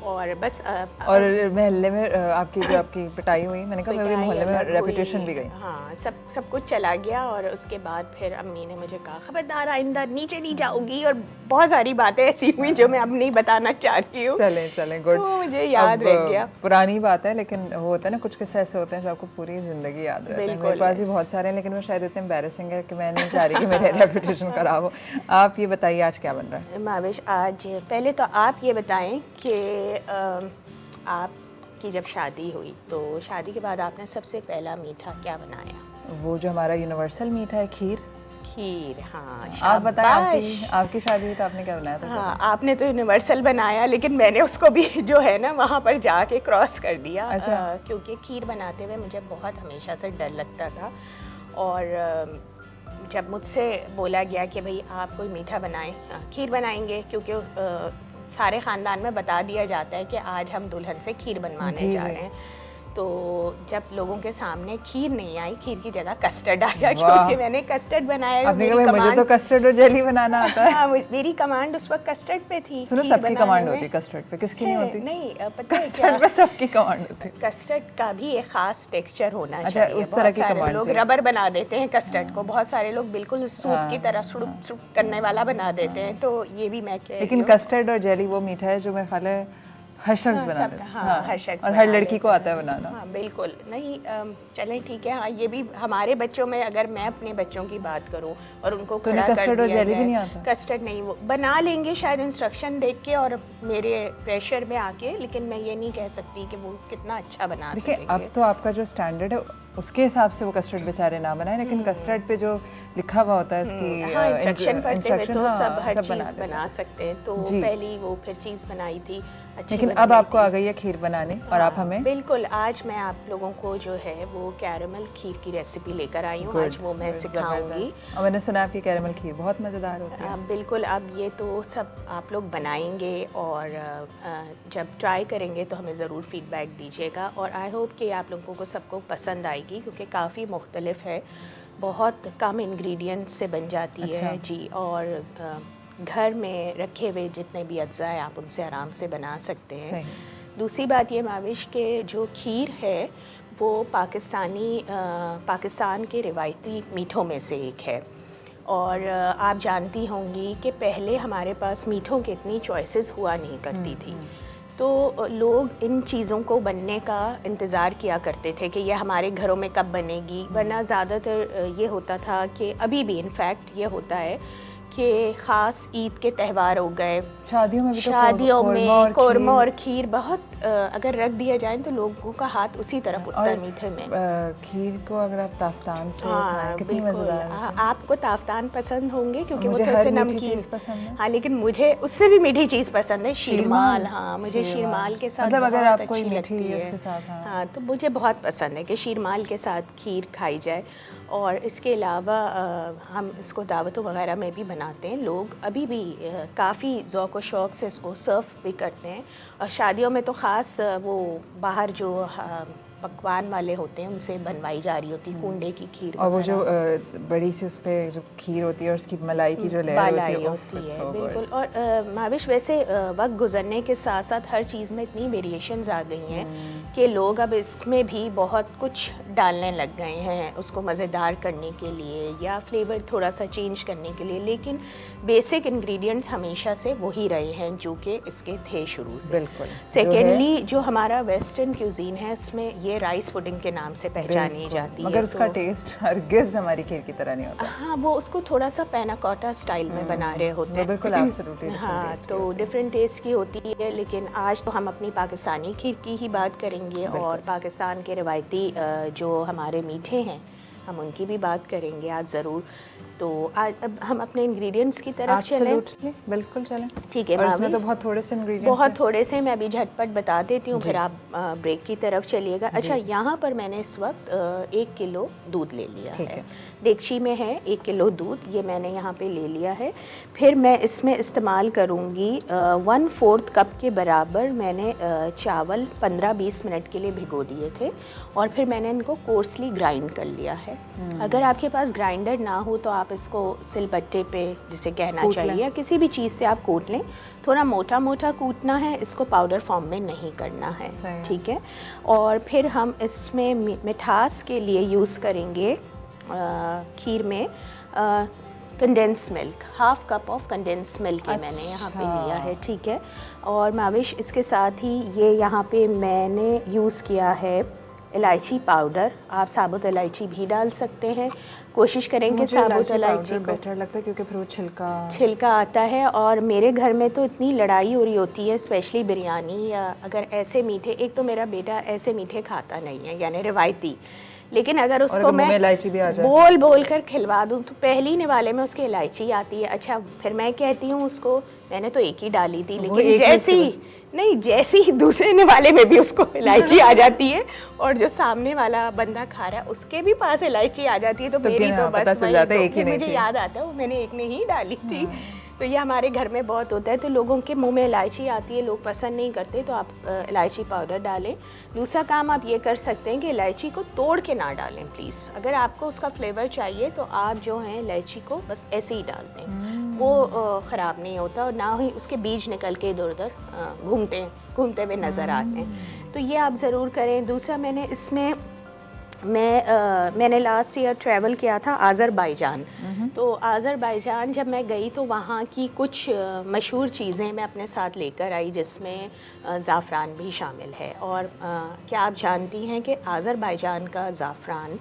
और बस और मोहल्ले में आपकी पिटाई हुई, मैंने कहा मेरे मोहल्ले में रेपुटेशन भी गई। हाँ, सब कुछ चला गया और उसके बाद फिर अम्मी ने मुझे कहा खबरदार आइंदा नीचे नहीं जाओगी, और बहुत सारी बातें ऐसी हुई जो मैं अब नहीं बताना चाह रही हूँ। चलें गुड, तो मुझे याद रह गया। पुरानी बात है, लेकिन वो होता है ना कुछ किस्से ऐसे होते हैं जो आपको पूरी जिंदगी याद रहते हैं। मेरे पास भी बहुत सारे हैं, लेकिन वो शायद इतने एम्बैरेसिंग है कि मैं नहीं चाह रही कि मेरे रेपुटेशन खराब हो। आप ये बताइए आज क्या बन रहा है? माविश, आज पहले तो आप ये बताएं कि आपकी जब शादी हुई तो शादी के बाद आपने सबसे पहला मीठा क्या बनाया? वो जो हमारा यूनिवर्सल मीठा है, खीर। हाँ, आप बताएं, आपकी शादी हुई तो आपने क्या बनाया था? हाँ, आपने तो यूनिवर्सल बनाया, लेकिन मैंने उसको भी जो है ना वहाँ पर जाके क्रॉस कर दिया। अच्छा। क्योंकि खीर बनाते हुए मुझे बहुत हमेशा से डर लगता था, और जब मुझसे बोला गया कि भाई आप कोई मीठा बनाएं, खीर बनाएंगे, क्योंकि सारे ख़ानदान में बता दिया जाता है कि आज हम दुल्हन से खीर बनवाने जा रहे हैं। तो जब लोगों के सामने खीर नहीं आई, खीर की जगह कस्टर्ड आया, क्योंकि मैंने कस्टर्ड बनाया। मुझे तो कस्टर्ड और जेली बनाना आता है। हाँ, मेरी कमांड उस वक्त कस्टर्ड पे थी। सुनो, सबकी कमांड होती है कस्टर्ड पे, किसकी नहीं होती? नहीं, पता है कस्टर्ड पे सबकी कमांड होती है। कस्टर्ड का भी एक खास टेक्सचर होना अच्छा, चाहिए। उस तरह की बहुत सारे कमांड लोग थी। रबर बना देते हैं कस्टर्ड को, बहुत सारे लोग बिल्कुल सूप की तरह सुड़ करने वाला बना देते हैं। तो ये भी मैं कह रही हूँ। लेकिन कस्टर्ड और जेली वो मीठा है जो मेरे ख्याल है हर शख्स बना लेता है। हाँ, हर शख्स और हर लड़की को आता है बनाना। हाँ, बिल्कुल। नहीं, चलें ठीक है। हाँ, ये भी हमारे बच्चों में, अगर मैं अपने बच्चों की बात करूँ और उनको तो खड़ा कर कस्टर्ड और दिया जेली भी जाए, नहीं आता? कस्टर्ड नहीं, वो बना लेंगे शायद इंस्ट्रक्शन देख के और मेरे प्रेशर में आके, लेकिन मैं ये नहीं कह सकती कि वो कितना अच्छा बना देखिए, सकेंगे। अब तो आपका जो स्टैंडर्ड है उसके हिसाब से वो कस्टर्ड बेचारे ना बनाए, लेकिन कस्टर्ड पे जो लिखा हुआ होता है उसकी हाँ, इंस्ट्रक्शन पढ़ते हुए तो सब हर सब चीज़ बना सकते हैं। तो पहली वो फिर चीज़ बनाई थी, अच्छी लेकिन बन अब गई आपको थी। आ गई है खीर बनाने, और आप हमें बिल्कुल, आज मैं आप लोगों को जो है वो कैरमल खीर की रेसिपी लेकर आई हूँ। आज वो मैं सिखाऊंगी। और मैंने सुना आपकी कैरमल खीर बहुत मज़ेदार होती है। बिल्कुल, अब ये तो सब आप लोग बनाएंगे और जब ट्राई करेंगे तो हमें ज़रूर फीडबैक दीजिएगा, और आई होप कि आप लोगों को सबको पसंद आएगी, क्योंकि काफ़ी मुख्तलिफ है, बहुत कम इंग्रेडिएंट्स से बन जाती है जी, और घर में रखे हुए जितने भी अज्जा हैं आप उनसे आराम से बना सकते हैं। दूसरी बात ये माविश के जो खीर है वो पाकिस्तान के रिवायती मीठों में से एक है, और आप जानती होंगी कि पहले हमारे पास मीठों की इतनी चॉइसेस हुआ नहीं करती थी, तो लोग इन चीज़ों को बनने का इंतज़ार किया करते थे कि ये हमारे घरों में कब बनेगी, वरना ज़्यादातर ये होता था कि अभी भी इनफैक्ट ये होता है कि ख़ास ईद के त्यौहार हो गए, शादियों में भी, शादियों में कौरमा और खीर बहुत अगर रख दिया जाए तो लोगों का हाथ उसी तरफ उठता है मीठे में। खीर को अगर आप ताफ्तान से खाएं, कितनी मज़ेदार है। आपको ताफ्तान पसंद होंगे क्योंकि वो मुझे थोड़ा सा हर मीठी नमकीन चीज़ पसंद है। हाँ, लेकिन मुझे उससे भी मीठी चीज़ पसंद है, शीरमाल। हाँ, मुझे शीरमाल के साथ मतलब अगर बहुत आप कोई अच्छी मीठी लगती है। उसके साथ, हाँ, तो मुझे बहुत पसंद है कि शीरमाल के साथ खीर खाई जाए। और इसके अलावा हम इसको दावतों वगैरह में भी बनाते हैं, लोग अभी भी काफ़ी ज़ौक़ व शौक़ से इसको सर्व भी करते हैं, और शादियों में तो ख़ास वो बाहर जो पकवान वाले होते हैं उनसे बनवाई जा रही होती कूंडे की खीर, और वो जो बड़ी सी उस पर जो खीर होती है और उसकी मलाई की जो लेयर होती है बिल्कुल। और माविश, वैसे वक्त गुजरने के साथ साथ हर चीज़ में इतनी वेरिएशंस आ गई हैं कि लोग अब इसमें भी बहुत कुछ डालने लग गए हैं उसको मज़ेदार करने के लिए या फ्लेवर थोड़ा सा चेंज करने के लिए, लेकिन बेसिक इंग्रेडिएंट्स हमेशा से वही रहे हैं जो कि इसके थे शुरू से। बिल्कुल। सेकेंडली जो हमारा वेस्टर्न क्यूजीन है इसमें ये राइस पुडिंग के नाम से पहचानी जाती है, मगर उसका टेस्ट हरगिज़ हमारी खीर की तरह नहीं होता। हाँ, वो उसको थोड़ा सा पैनाकोटा स्टाइल में बना रहे होते हैं। बिल्कुल, एब्सोल्युटली। हाँ, तो डिफरेंट टेस्ट की होती है, लेकिन आज तो हम अपनी पाकिस्तानी खीर की ही बात करेंगे और पाकिस्तान के रिवायती जो हमारे मीठे हैं हम उनकी भी बात करेंगे आज ज़रूर। तो आज अब हम अपने इंग्रेडिएंट्स की तरफ चलें। बिल्कुल चलें, ठीक है। और इसमें तो बहुत थोड़े से इंग्रेडिएंट्स बहुत थोड़े से, मैं अभी झटपट बता देती हूँ, फिर आप ब्रेक की तरफ चलिएगा। अच्छा, यहाँ पर मैंने इस वक्त 1 किलो दूध ले लिया है, देगची में है 1 किलो दूध, ये मैंने यहाँ पे ले लिया है। फिर मैं इसमें इस्तेमाल करूँगी 1/4 कप के बराबर मैंने चावल 15-20 मिनट के लिए भिगो दिए थे, और फिर मैंने इनको कोर्सली ग्राइंड कर लिया है। अगर आपके पास ग्राइंडर ना हो तो आप आप इसको सिलबट्टे पे जिसे कहना कूट चाहिए लें। या किसी भी चीज़ से आप कूट लें। थोड़ा मोटा मोटा कूटना है, इसको पाउडर फॉर्म में नहीं करना है, सही है। ठीक है। और फिर हम इसमें मिठास के लिए यूज़ करेंगे खीर में condense milk, half cup of condense milk ये मैंने यहाँ पे लिया है, ठीक है। और माविश इसके साथ ही ये यहाँ पे मैंने यूज़ किया है इलायची पाउडर। आप साबुत इलायची भी डाल सकते हैं, कोशिश करें कि साबुत इलायची को बेटर लगता है क्योंकि फिर वो छिलका आता है। और मेरे घर में तो इतनी लड़ाई हो रही होती है, स्पेशली बिरयानी या अगर ऐसे मीठे, एक तो मेरा बेटा ऐसे मीठे खाता नहीं है यानी रिवायती, लेकिन अगर उसको मैं इलायची भी आ जाए बोल बोल कर खिलवा दूँ तो पहली निवाले में उसकी इलायची आती है। अच्छा, फिर मैं कहती हूँ उसको, मैंने तो एक ही डाली थी, लेकिन जैसी ही दूसरे निवाले में भी उसको इलायची आ जाती है और जो सामने वाला बंदा खा रहा है उसके भी पास इलायची आ जाती है, तो मेरी तो बस मुझे याद आता है वो मैंने एक ने ही डाली थी। तो ये हमारे घर में बहुत होता है, तो लोगों के मुंह में इलायची आती है, लोग पसंद नहीं करते, तो आप इलायची पाउडर डालें। दूसरा काम आप ये कर सकते हैं कि इलायची को तोड़ के ना डालें प्लीज़। अगर आपको उसका फ्लेवर चाहिए तो आप जो है इलायची को बस ऐसे ही डाल दें, वो ख़राब नहीं होता और ना ही उसके बीज निकल के इधर उधर घूमते हुए नज़र आते हैं। तो ये आप ज़रूर करें। दूसरा मैंने लास्ट ईयर ट्रैवल किया था आज़रबाईजान। तो आज़रबाईजान जब मैं गई तो वहाँ की कुछ मशहूर चीज़ें मैं अपने साथ लेकर आई, जिसमें ज़ाफ़रान भी शामिल है। और क्या आप जानती हैं कि आज़रबाईजान का ज़ाफ़रान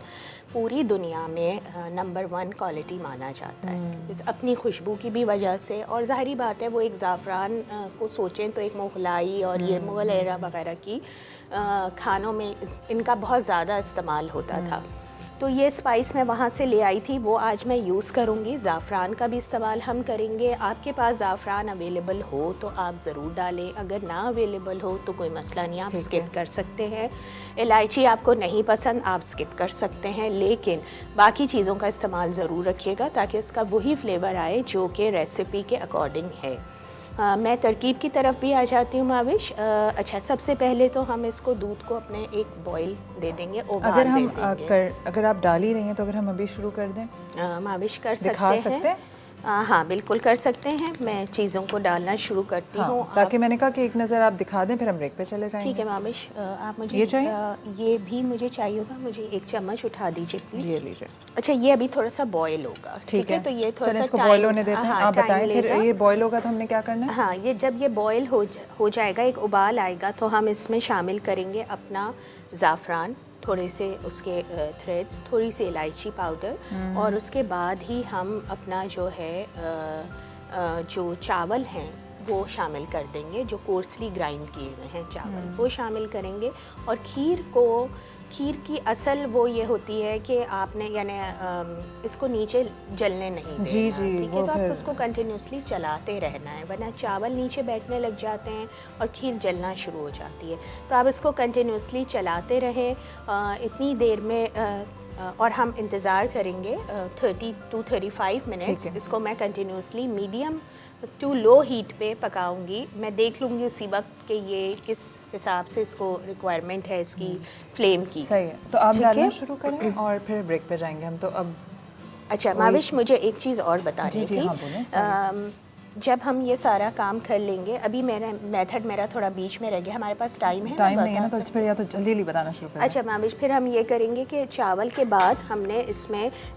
पूरी दुनिया में नंबर 1 क्वालिटी माना जाता है, इस अपनी खुशबू की भी वजह से। और ज़ाहिरी बात है वो एक ज़ाफ़रान को सोचें तो एक मुगलाई और ये मुग़ल एरा वगैरह की खानों में इनका बहुत ज़्यादा इस्तेमाल होता था। तो ये स्पाइस मैं वहाँ से ले आई थी, वो आज मैं यूज़ करूँगी। ज़ाफ़रान का भी इस्तेमाल हम करेंगे। आपके पास ज़ाफ़रान अवेलेबल हो तो आप ज़रूर डालें, अगर ना अवेलेबल हो तो कोई मसला नहीं, आप स्किप कर सकते हैं। इलायची आपको नहीं पसंद, आप स्किप कर सकते हैं, लेकिन बाकी चीज़ों का इस्तेमाल ज़रूर रखिएगा ताकि इसका वही फ्लेवर आए जो कि रेसिपी के अकॉर्डिंग है। मैं तरकीब की तरफ भी आ जाती हूँ माविश। अच्छा, सबसे पहले तो हम इसको दूध को अपने एक बॉईल दे देंगे, उबाल दे देंगे। अगर आप डाल ही रही हैं तो अगर हम अभी शुरू कर दें माविश कर सकते हैं। हाँ बिल्कुल कर सकते हैं। मैं चीज़ों को डालना शुरू करती हूँ, ताकि मैंने कहा कि एक नज़र आप दिखा दें, फिर हम ब्रेक पे चले जाएंगे। ठीक है माविश, आप मुझे ये चाहिए? ये भी मुझे चाहिए होगा, मुझे 1 चम्मच उठा दीजिए प्लीज़। ये लीजिए। अच्छा, ये अभी थोड़ा सा बॉयल होगा, ठीक है। तो ये थोड़ा सा इसको बॉयल होने देते हैं। आप बताएं फिर ये बॉयल होगा तो हमने क्या करना है? हाँ, ये जब ये बॉयल हो जाएगा, एक उबाल आएगा, तो हम इसमें शामिल करेंगे अपना ज़ाफ़रान, थोड़े से उसके थ्रेड्स, थोड़ी सी इलायची पाउडर, और उसके बाद ही हम अपना जो है जो चावल हैं वो शामिल कर देंगे, जो कोर्सली ग्राइंड किए हुए हैं चावल वो शामिल करेंगे। और खीर की असल वो ये होती है कि आपने यानी इसको नीचे जलने नहीं देना, ठीक है। तो आपको उसको कंटिन्यूसली चलाते रहना है, वरना चावल नीचे बैठने लग जाते हैं और खीर जलना शुरू हो जाती है। तो आप इसको कंटिन्यूसली चलाते रहें इतनी देर में, और हम इंतज़ार करेंगे 30 to 35 मिनट्स। इसको मैं continuously medium to low heat पे पकाऊंगी। मैं देख लूँगी उसी वक्त कि ये किस हिसाब से इसको रिक्वायरमेंट है इसकी फ्लेम की। सही है, तो आप डालना शुरू करें और फिर ब्रेक पे जाएंगे हम। तो अब अच्छा माविश, मुझे एक चीज़ और बतानी थी। हाँ, जब हम ये सारा काम कर लेंगे, अभी मेरा थोड़ा बीच में रह गया, हमारे पास टाइम नहीं है ना, तो फिर या तो जल्दी बताना शुरू करें। अच्छा माविश, फिर हम ये करेंगे कि चावल के बाद हमने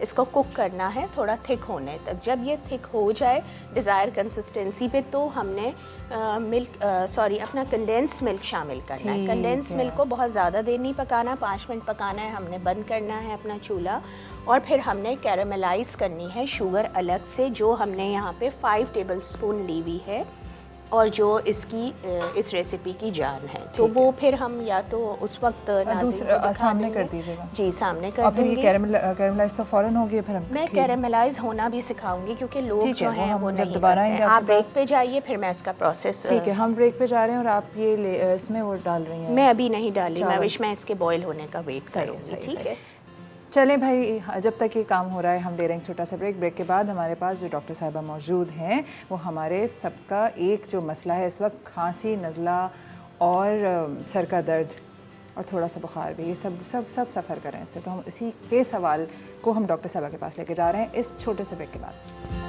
इसको कुक करना है थोड़ा थिक होने तक। जब ये थिक हो जाए डिज़ायर कंसिस्टेंसी पे, तो हमने अपना कंडेंस्ड मिल्क शामिल करना है। कंडेंस्ड मिल्क को बहुत ज़्यादा देर नहीं पकाना, 5 मिनट पकाना है, हमने बंद करना है अपना चूल्हा। और फिर हमने कैरामलाइज़ करनी है शुगर अलग से, जो हमने यहाँ पे 5 टेबलस्पून ली हुई है और जो इस रेसिपी की जान है। तो वो फिर हम या तो उस वक्त सामने कर दीजिएगा। जी, सामने कर दूँगी। कैरामलाइज़ तो फ़ौरन होगी, फिर मैं कैरामलाइज़ होना भी सिखाऊंगी क्योंकि लोग जो हैं वो नहीं करते। आप ब्रेक पे जाइए, फिर मैं इसका प्रोसेस। ठीक है, हम ब्रेक पे जा रहे हैं और आप ये इसमें वो डाल रही हैं। मैं अभी नहीं डाली, मैं इसके बॉयल होने का वेट करूँगी, ठीक है। चलें भाई, जब तक ये काम हो रहा है हम दे रहे हैं छोटा सा ब्रेक। ब्रेक के बाद हमारे पास जो डॉक्टर साहिबा मौजूद हैं, वो हमारे सबका एक जो मसला है इस वक्त, खांसी, नज़ला और सर का दर्द, और थोड़ा सा बुखार भी, ये सब सब सब सफ़र करें इससे। तो हम इसी के सवाल को हम डॉक्टर साहबा के पास लेके जा रहे हैं इस छोटे से ब्रेक के बाद।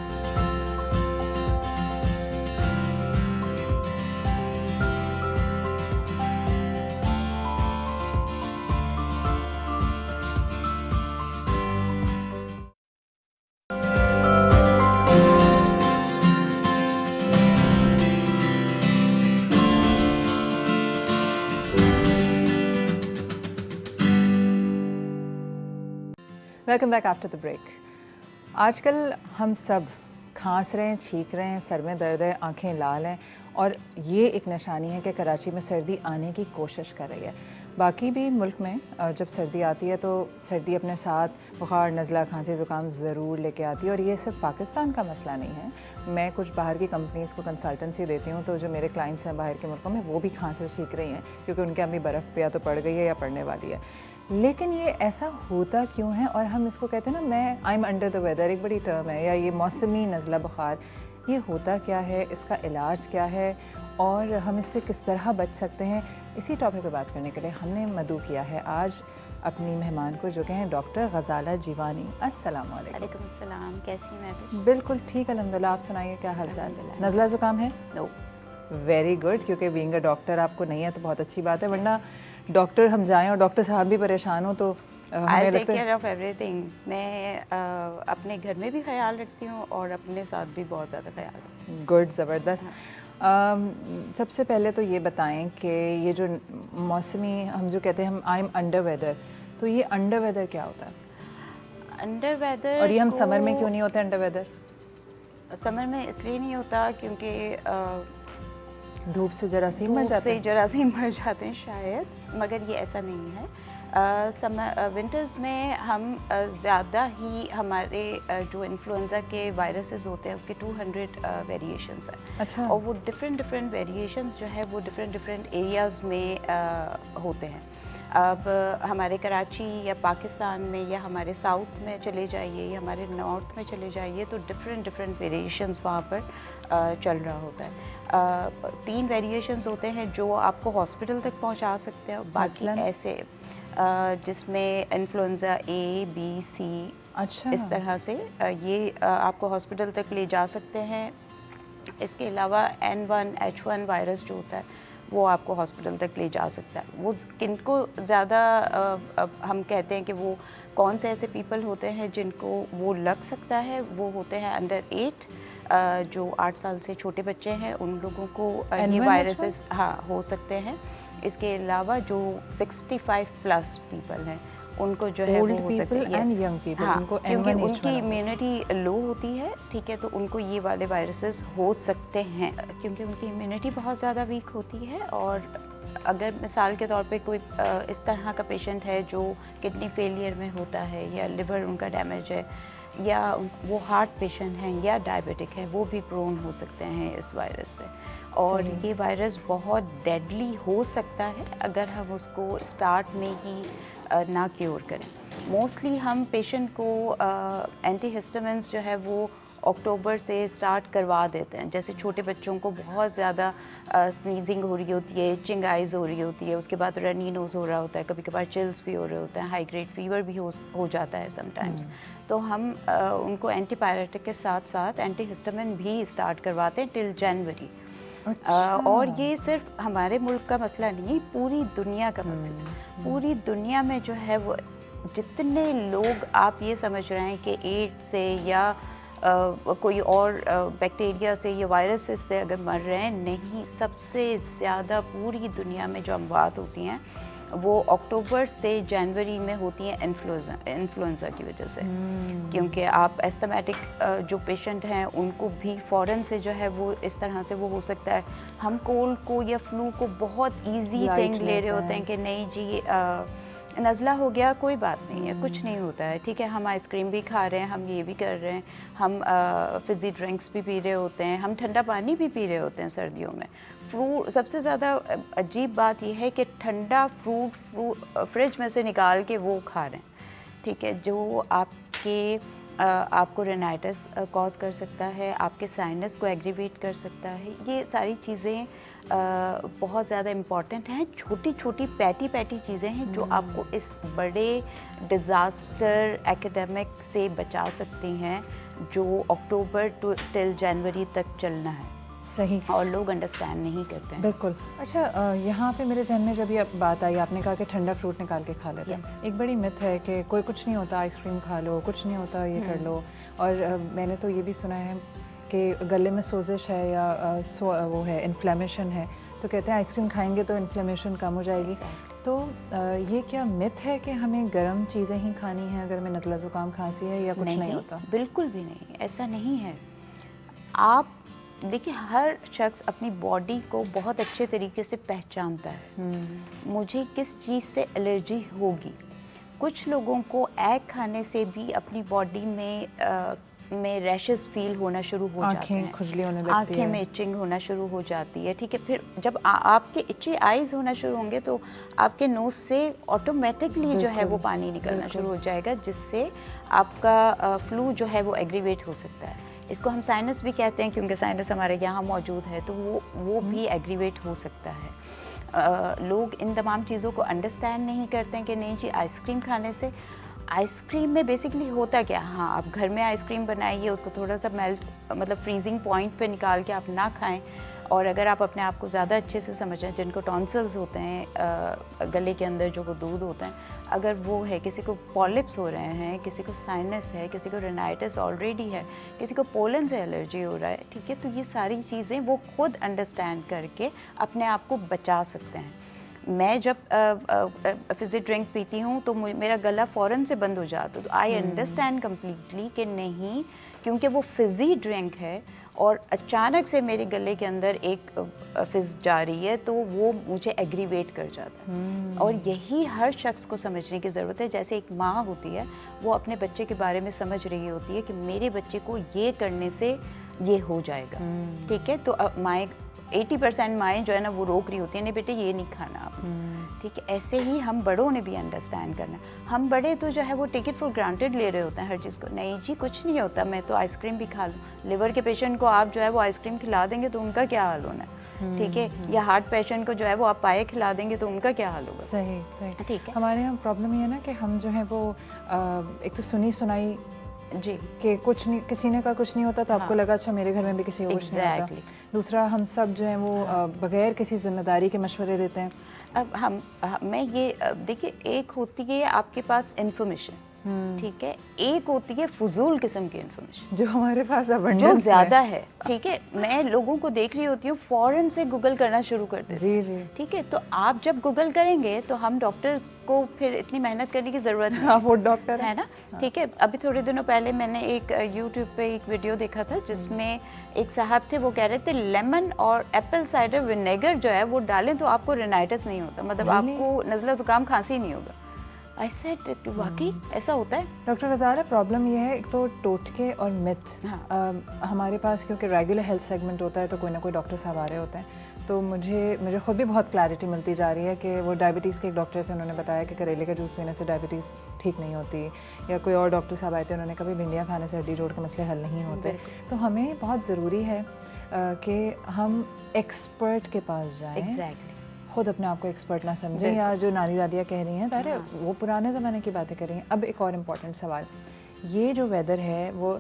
Welcome back after the break. आजकल हम सब खांस रहे हैं, छींक रहे हैं, सर में दर्द है, आंखें लाल हैं और ये एक निशानी है कि कराची में सर्दी आने की कोशिश कर रही है। बाकी भी मुल्क में जब सर्दी आती है तो सर्दी अपने साथ बुखार, नज़ला, खांसी, ज़ुकाम ज़रूर लेके आती है और ये सिर्फ पाकिस्तान का मसला नहीं है। मैं कुछ बाहर की कंपनीज़ को कंसल्टेंसी देती हूँ तो जो मेरे क्लाइंट्स हैं बाहर के मुल्कों में वो भी खांसी छींक रही हैं क्योंकि उनके यहाँ भी बर्फ़ या तो पड़ गई है या पड़ने वाली है। लेकिन ये ऐसा होता क्यों है? और हम इसको कहते हैं ना, मैं I am under the weather, एक बड़ी टर्म है, या ये मौसमी नज़ला बुखार, ये होता क्या है, इसका इलाज क्या है और हम इससे किस तरह बच सकते हैं? इसी टॉपिक पे बात करने के लिए हमने मदऊ किया है आज अपनी मेहमान को, जो कि हैं डॉक्टर गज़ाला जीवानी। अस्सलाम वालेकुम। वालेकुम अस्सलाम, कैसी हैं आप? बिल्कुल ठीक, अल्हम्दुलिल्लाह। आप सुनाइए, क्या हाल चाल? नज़ला ज़ुकाम है? नो। वेरी गुड, क्योंकि बीइंग अ डॉक्टर आपको नहीं है तो बहुत अच्छी बात है, वरना डॉक्टर हम जाएं और डॉक्टर साहब भी परेशान हो तो I take care of everything. मैं अपने घर में भी ख्याल रखती हूँ और अपने साथ भी बहुत ज़्यादा ख्याल रखती हूँ। गुड, ज़बरदस्त। सबसे पहले तो ये बताएं कि ये जो मौसमी, हम जो कहते हैं हम आई एम अंडर वेदर, तो ये अंडर वेदर क्या होता है? अंडर वेदर, और ये हम समर में क्यों नहीं होते अंडर वेदर? समर में इसलिए नहीं होता क्योंकि धूप से जरासीम मर धूप जाते से हैं। जरासीम मर जाते हैं शायद, मगर ये ऐसा नहीं है। समर विंटर्स में हम ज़्यादा ही हमारे जो इन्फ्लुएंजा के वायरसेस होते हैं उसके 200 वेरिएशंस हैं। अच्छा। और वो डिफरेंट वेरिएशंस जो है वो डिफरेंट एरियाज़ में होते हैं। अब हमारे कराची या पाकिस्तान में या हमारे साउथ में चले जाइए या हमारे नॉर्थ में चले जाइए तो डिफरेंट वेरिएशंस वहाँ पर चल रहा होता है। 3 वेरिएशंस होते हैं जो आपको हॉस्पिटल तक पहुँचा सकते हैं, बाकी ऐसे जिसमें इन्फ्लुएंजा A, B, C, अच्छा, इस तरह से ये आपको हॉस्पिटल तक ले जा सकते हैं। इसके अलावा N1, H1 वायरस जो होता है वो आपको हॉस्पिटल तक ले जा सकता है। वो किनको ज़्यादा हम कहते हैं कि वो कौन से ऐसे पीपल होते हैं जिनको वो लग सकता है, वो होते हैं अंडर 8, जो 8 साल से छोटे बच्चे हैं, उन लोगों को ये वायरसेस हो सकते हैं। इसके अलावा जो 65 प्लस पीपल हैं उनको जो है वो हो सकते हैं, क्योंकि उनकी इम्यूनिटी लो होती है, ठीक है, तो उनको ये वाले वायरसेस हो सकते हैं क्योंकि उनकी इम्यूनिटी बहुत ज़्यादा वीक होती है। और अगर मिसाल के तौर पे कोई इस तरह का पेशेंट है जो किडनी फेलियर में होता है या लिवर उनका डैमेज है या वो हार्ट पेशेंट हैं या डायबिटिक है, वो भी प्रोन हो सकते हैं इस वायरस से। और ये वायरस बहुत डेडली हो सकता है अगर हम उसको स्टार्ट में ही ना क्योर करें। मोस्टली हम पेशेंट को एंटीहिस्टामिन्स जो है वो अक्टूबर से स्टार्ट करवा देते हैं। जैसे छोटे बच्चों को बहुत ज़्यादा स्नीजिंग हो रही होती है, चिंगाइज हो रही होती है, उसके बाद रनी नोज़ हो रहा होता है, कभी कभार चिल्स भी हो रहे होते हैं, हाई ग्रेड फीवर भी हो जाता है समटाइम्स। तो हम उनको एंटीपायरेटिक के साथ साथ एंटीहिस्टामिन भी स्टार्ट करवाते हैं टिल जनवरी। और ये सिर्फ हमारे मुल्क का मसला नहीं, पूरी दुनिया का मसला। पूरी दुनिया में जो है वो जितने लोग आप ये समझ रहे हैं कि एड्स से या कोई और बैक्टीरिया से या वायरसेस से अगर मर रहे हैं, नहीं, सबसे ज़्यादा पूरी दुनिया में जो अमवात होती हैं वो अक्टूबर से जनवरी में होती हैं इन्फ्लुएंजा की वजह से। क्योंकि आप एस्थमेटिक जो पेशेंट हैं उनको भी फ़ौरन से जो है वो इस तरह से वो हो सकता है। हम कोल्ड को या फ्लू को बहुत इजी थिंग ले रहे होते हैं कि नहीं जी नज़ला हो गया, कोई बात नहीं है, कुछ नहीं होता है, ठीक है, हम आइसक्रीम भी खा रहे हैं, हम ये भी कर रहे हैं, हम फिज़ी ड्रिंक्स भी पी रहे होते हैं, हम ठंडा पानी भी पी रहे होते हैं सर्दियों में। फ्रूट, सबसे ज़्यादा अजीब बात यह है कि ठंडा फ्रूट फ्रिज में से निकाल के वो खा रहे हैं, ठीक है, जो आपके आपको रेनाइटिस कॉज कर सकता है, आपके साइनस को एग्रीवेट कर सकता है। ये सारी चीज़ें बहुत ज़्यादा इम्पॉर्टेंट हैं। छोटी छोटी पैटी चीज़ें हैं जो आपको इस बड़े डिज़ास्टर एकेडमिक से बचा सकती हैं, जो अक्टूबर टिल जनवरी तक चलना है। सही। और लोग अंडरस्टैंड नहीं करते हैं। बिल्कुल। अच्छा, यहाँ पे मेरे जहन में जब ये बात आई, आपने कहा कि ठंडा फ्रूट निकाल के खा लेते हैं। एक बड़ी मिथ है कि कोई कुछ नहीं होता, आइसक्रीम खा लो, कुछ नहीं होता, ये कर लो। और मैंने तो ये भी सुना है कि गले में सोजिश है या वो है इन्फ्लेमेशन है, तो कहते हैं आइसक्रीम खाएंगे तो इन्फ्लेमेशन कम हो जाएगी। तो ये क्या मिथ है कि हमें गर्म चीज़ें ही खानी हैं अगर हमें नज़ला ज़ुकाम खांसी है, या कुछ नहीं होता? बिल्कुल भी नहीं, ऐसा नहीं है। आप देखिए, हर शख्स अपनी बॉडी को बहुत अच्छे तरीके से पहचानता है। मुझे किस चीज़ से एलर्जी होगी। कुछ लोगों को एग खाने से भी अपनी बॉडी में रैशेस फील होना शुरू हो जाते हैं, खुजली होने लगती है, आँखें में इचिंग होना शुरू हो जाती है। ठीक है, फिर जब आपके इची आइज होना शुरू होंगे तो आपके नोज से ऑटोमेटिकली जो है वो पानी निकलना शुरू हो जाएगा, जिससे आपका फ्लू जो है वो एग्रीवेट हो सकता है। इसको हम साइनस भी कहते हैं, क्योंकि साइनस हमारे यहाँ मौजूद है, तो वो भी एग्रीवेट हो सकता है। लोग इन तमाम चीज़ों को अंडरस्टैंड नहीं करते हैं कि नहीं जी, आइसक्रीम खाने से, आइसक्रीम में बेसिकली होता क्या, हाँ आप घर में आइसक्रीम बनाइए, उसको थोड़ा सा मेल्ट मतलब फ्रीजिंग पॉइंट पे निकाल के आप ना खाएं। और अगर आप अपने आप को ज़्यादा अच्छे से समझें, जिनको टॉन्सिल्स होते हैं गले के अंदर जो वो दूध होता है, अगर वो है, किसी को पॉलिप्स हो रहे हैं, किसी को साइनस है, किसी को रेनाइटिस ऑलरेडी है, किसी को पोलन से एलर्जी हो रहा है, ठीक है, तो ये सारी चीज़ें वो खुद अंडरस्टैंड करके अपने आप को बचा सकते हैं। मैं जब फिज़ी ड्रिंक पीती हूँ तो मेरा गला फ़ौरन से बंद हो जाता है, तो आई अंडरस्टैंड कम्प्लीटली कि नहीं, क्योंकि वो फिज़ी ड्रिंक है और अचानक से मेरे गले के अंदर एक फिज़ जा रही है, तो वो मुझे एग्रीवेट कर जाता है। और यही हर शख्स को समझने की ज़रूरत है। जैसे एक माँ होती है, वो अपने बच्चे के बारे में समझ रही होती है कि मेरे बच्चे को ये करने से ये हो जाएगा, ठीक है, तो माएँ 80% माएँ जो है ना वो रोक रही होती हैं, नहीं बेटे ये नहीं खाना आप, ठीक है। ऐसे ही हम बड़ों ने भी अंडरस्टैंड करना। हम बड़े तो जो है वो टेक इट फॉर ग्रांटेड ले रहे होते हैं हर चीज़ को, नहीं जी कुछ नहीं होता, मैं तो आइसक्रीम भी खा लूँ। लिवर के पेशेंट को आप जो है वो आइसक्रीम खिला देंगे तो उनका क्या हाल होना है, ठीक है, या हार्ट पेशेंट को जो है वो आप पाए खिला देंगे तो उनका क्या हाल होगा। सही सही, ठीक है। हमारे यहाँ प्रॉब्लम ये है ना कि हम जो है वो एक तो सुनी सुनाई जी कि कुछ नहीं, किसी ने कहा कुछ नहीं होता तो आपको लगा अच्छा मेरे घर में भी किसी को कुछ नहीं होता। दूसरा, हम सब जो है वो बगैर किसी जिम्मेदारी के मशवरे देते हैं। अब मैं ये देखिए, एक होती है आपके पास इंफॉर्मेशन, ठीक है, एक होती है फजूल किस्म की इंफॉर्मेशन जो हमारे पास जो ज़्यादा है, ठीक है। मैं लोगों को देख रही होती हूँ फ़ौरन से गूगल करना शुरू कर देते हैं, जी, ठीक है। तो आप जब गूगल करेंगे तो हम डॉक्टर्स को फिर इतनी मेहनत करने की ज़रूरत नहीं, आप वो डॉक्टर है ना, ठीक है। अभी थोड़े दिनों पहले मैंने एक यूट्यूब पे एक वीडियो देखा था जिसमें एक साहब थे, वो कह रहे थे लेमन और एप्पल साइडर विनेगर जो है वो डालें तो आपको रेनाइटिस नहीं होता, मतलब आपको नज़ला ज़ुकाम खांसी नहीं होगा। आई सेड वाकई ऐसा होता है डॉक्टर गज़ारा। प्रॉब्लम ये है, एक तो टोटके और मिथ। हमारे पास क्योंकि रेगुलर हेल्थ सेगमेंट होता है तो कोई ना कोई डॉक्टर साहब आ रहे होते हैं, तो मुझे खुद भी बहुत क्लैरिटी मिलती जा रही है कि वो डायबिटीज़ के एक डॉक्टर थे, उन्होंने बताया कि करेले का जूस पीने से डायबिटीज़ ठीक नहीं होती, या कोई और डॉक्टर साहब आए थे, उन्होंने कभी भिंडियाँ खाने से हड्डी जोड़ के मसले हल नहीं होते। तो हमें बहुत ज़रूरी है कि हम एक्सपर्ट के पास जाएँ, खुद अपने आप को एक्सपर्ट ना समझें, या जो नानी दादियाँ कह रही हैं तारे वो पुराने ज़माने की बातें कर रही हैं। अब एक और इम्पॉर्टेंट सवाल, ये जो वेदर है वो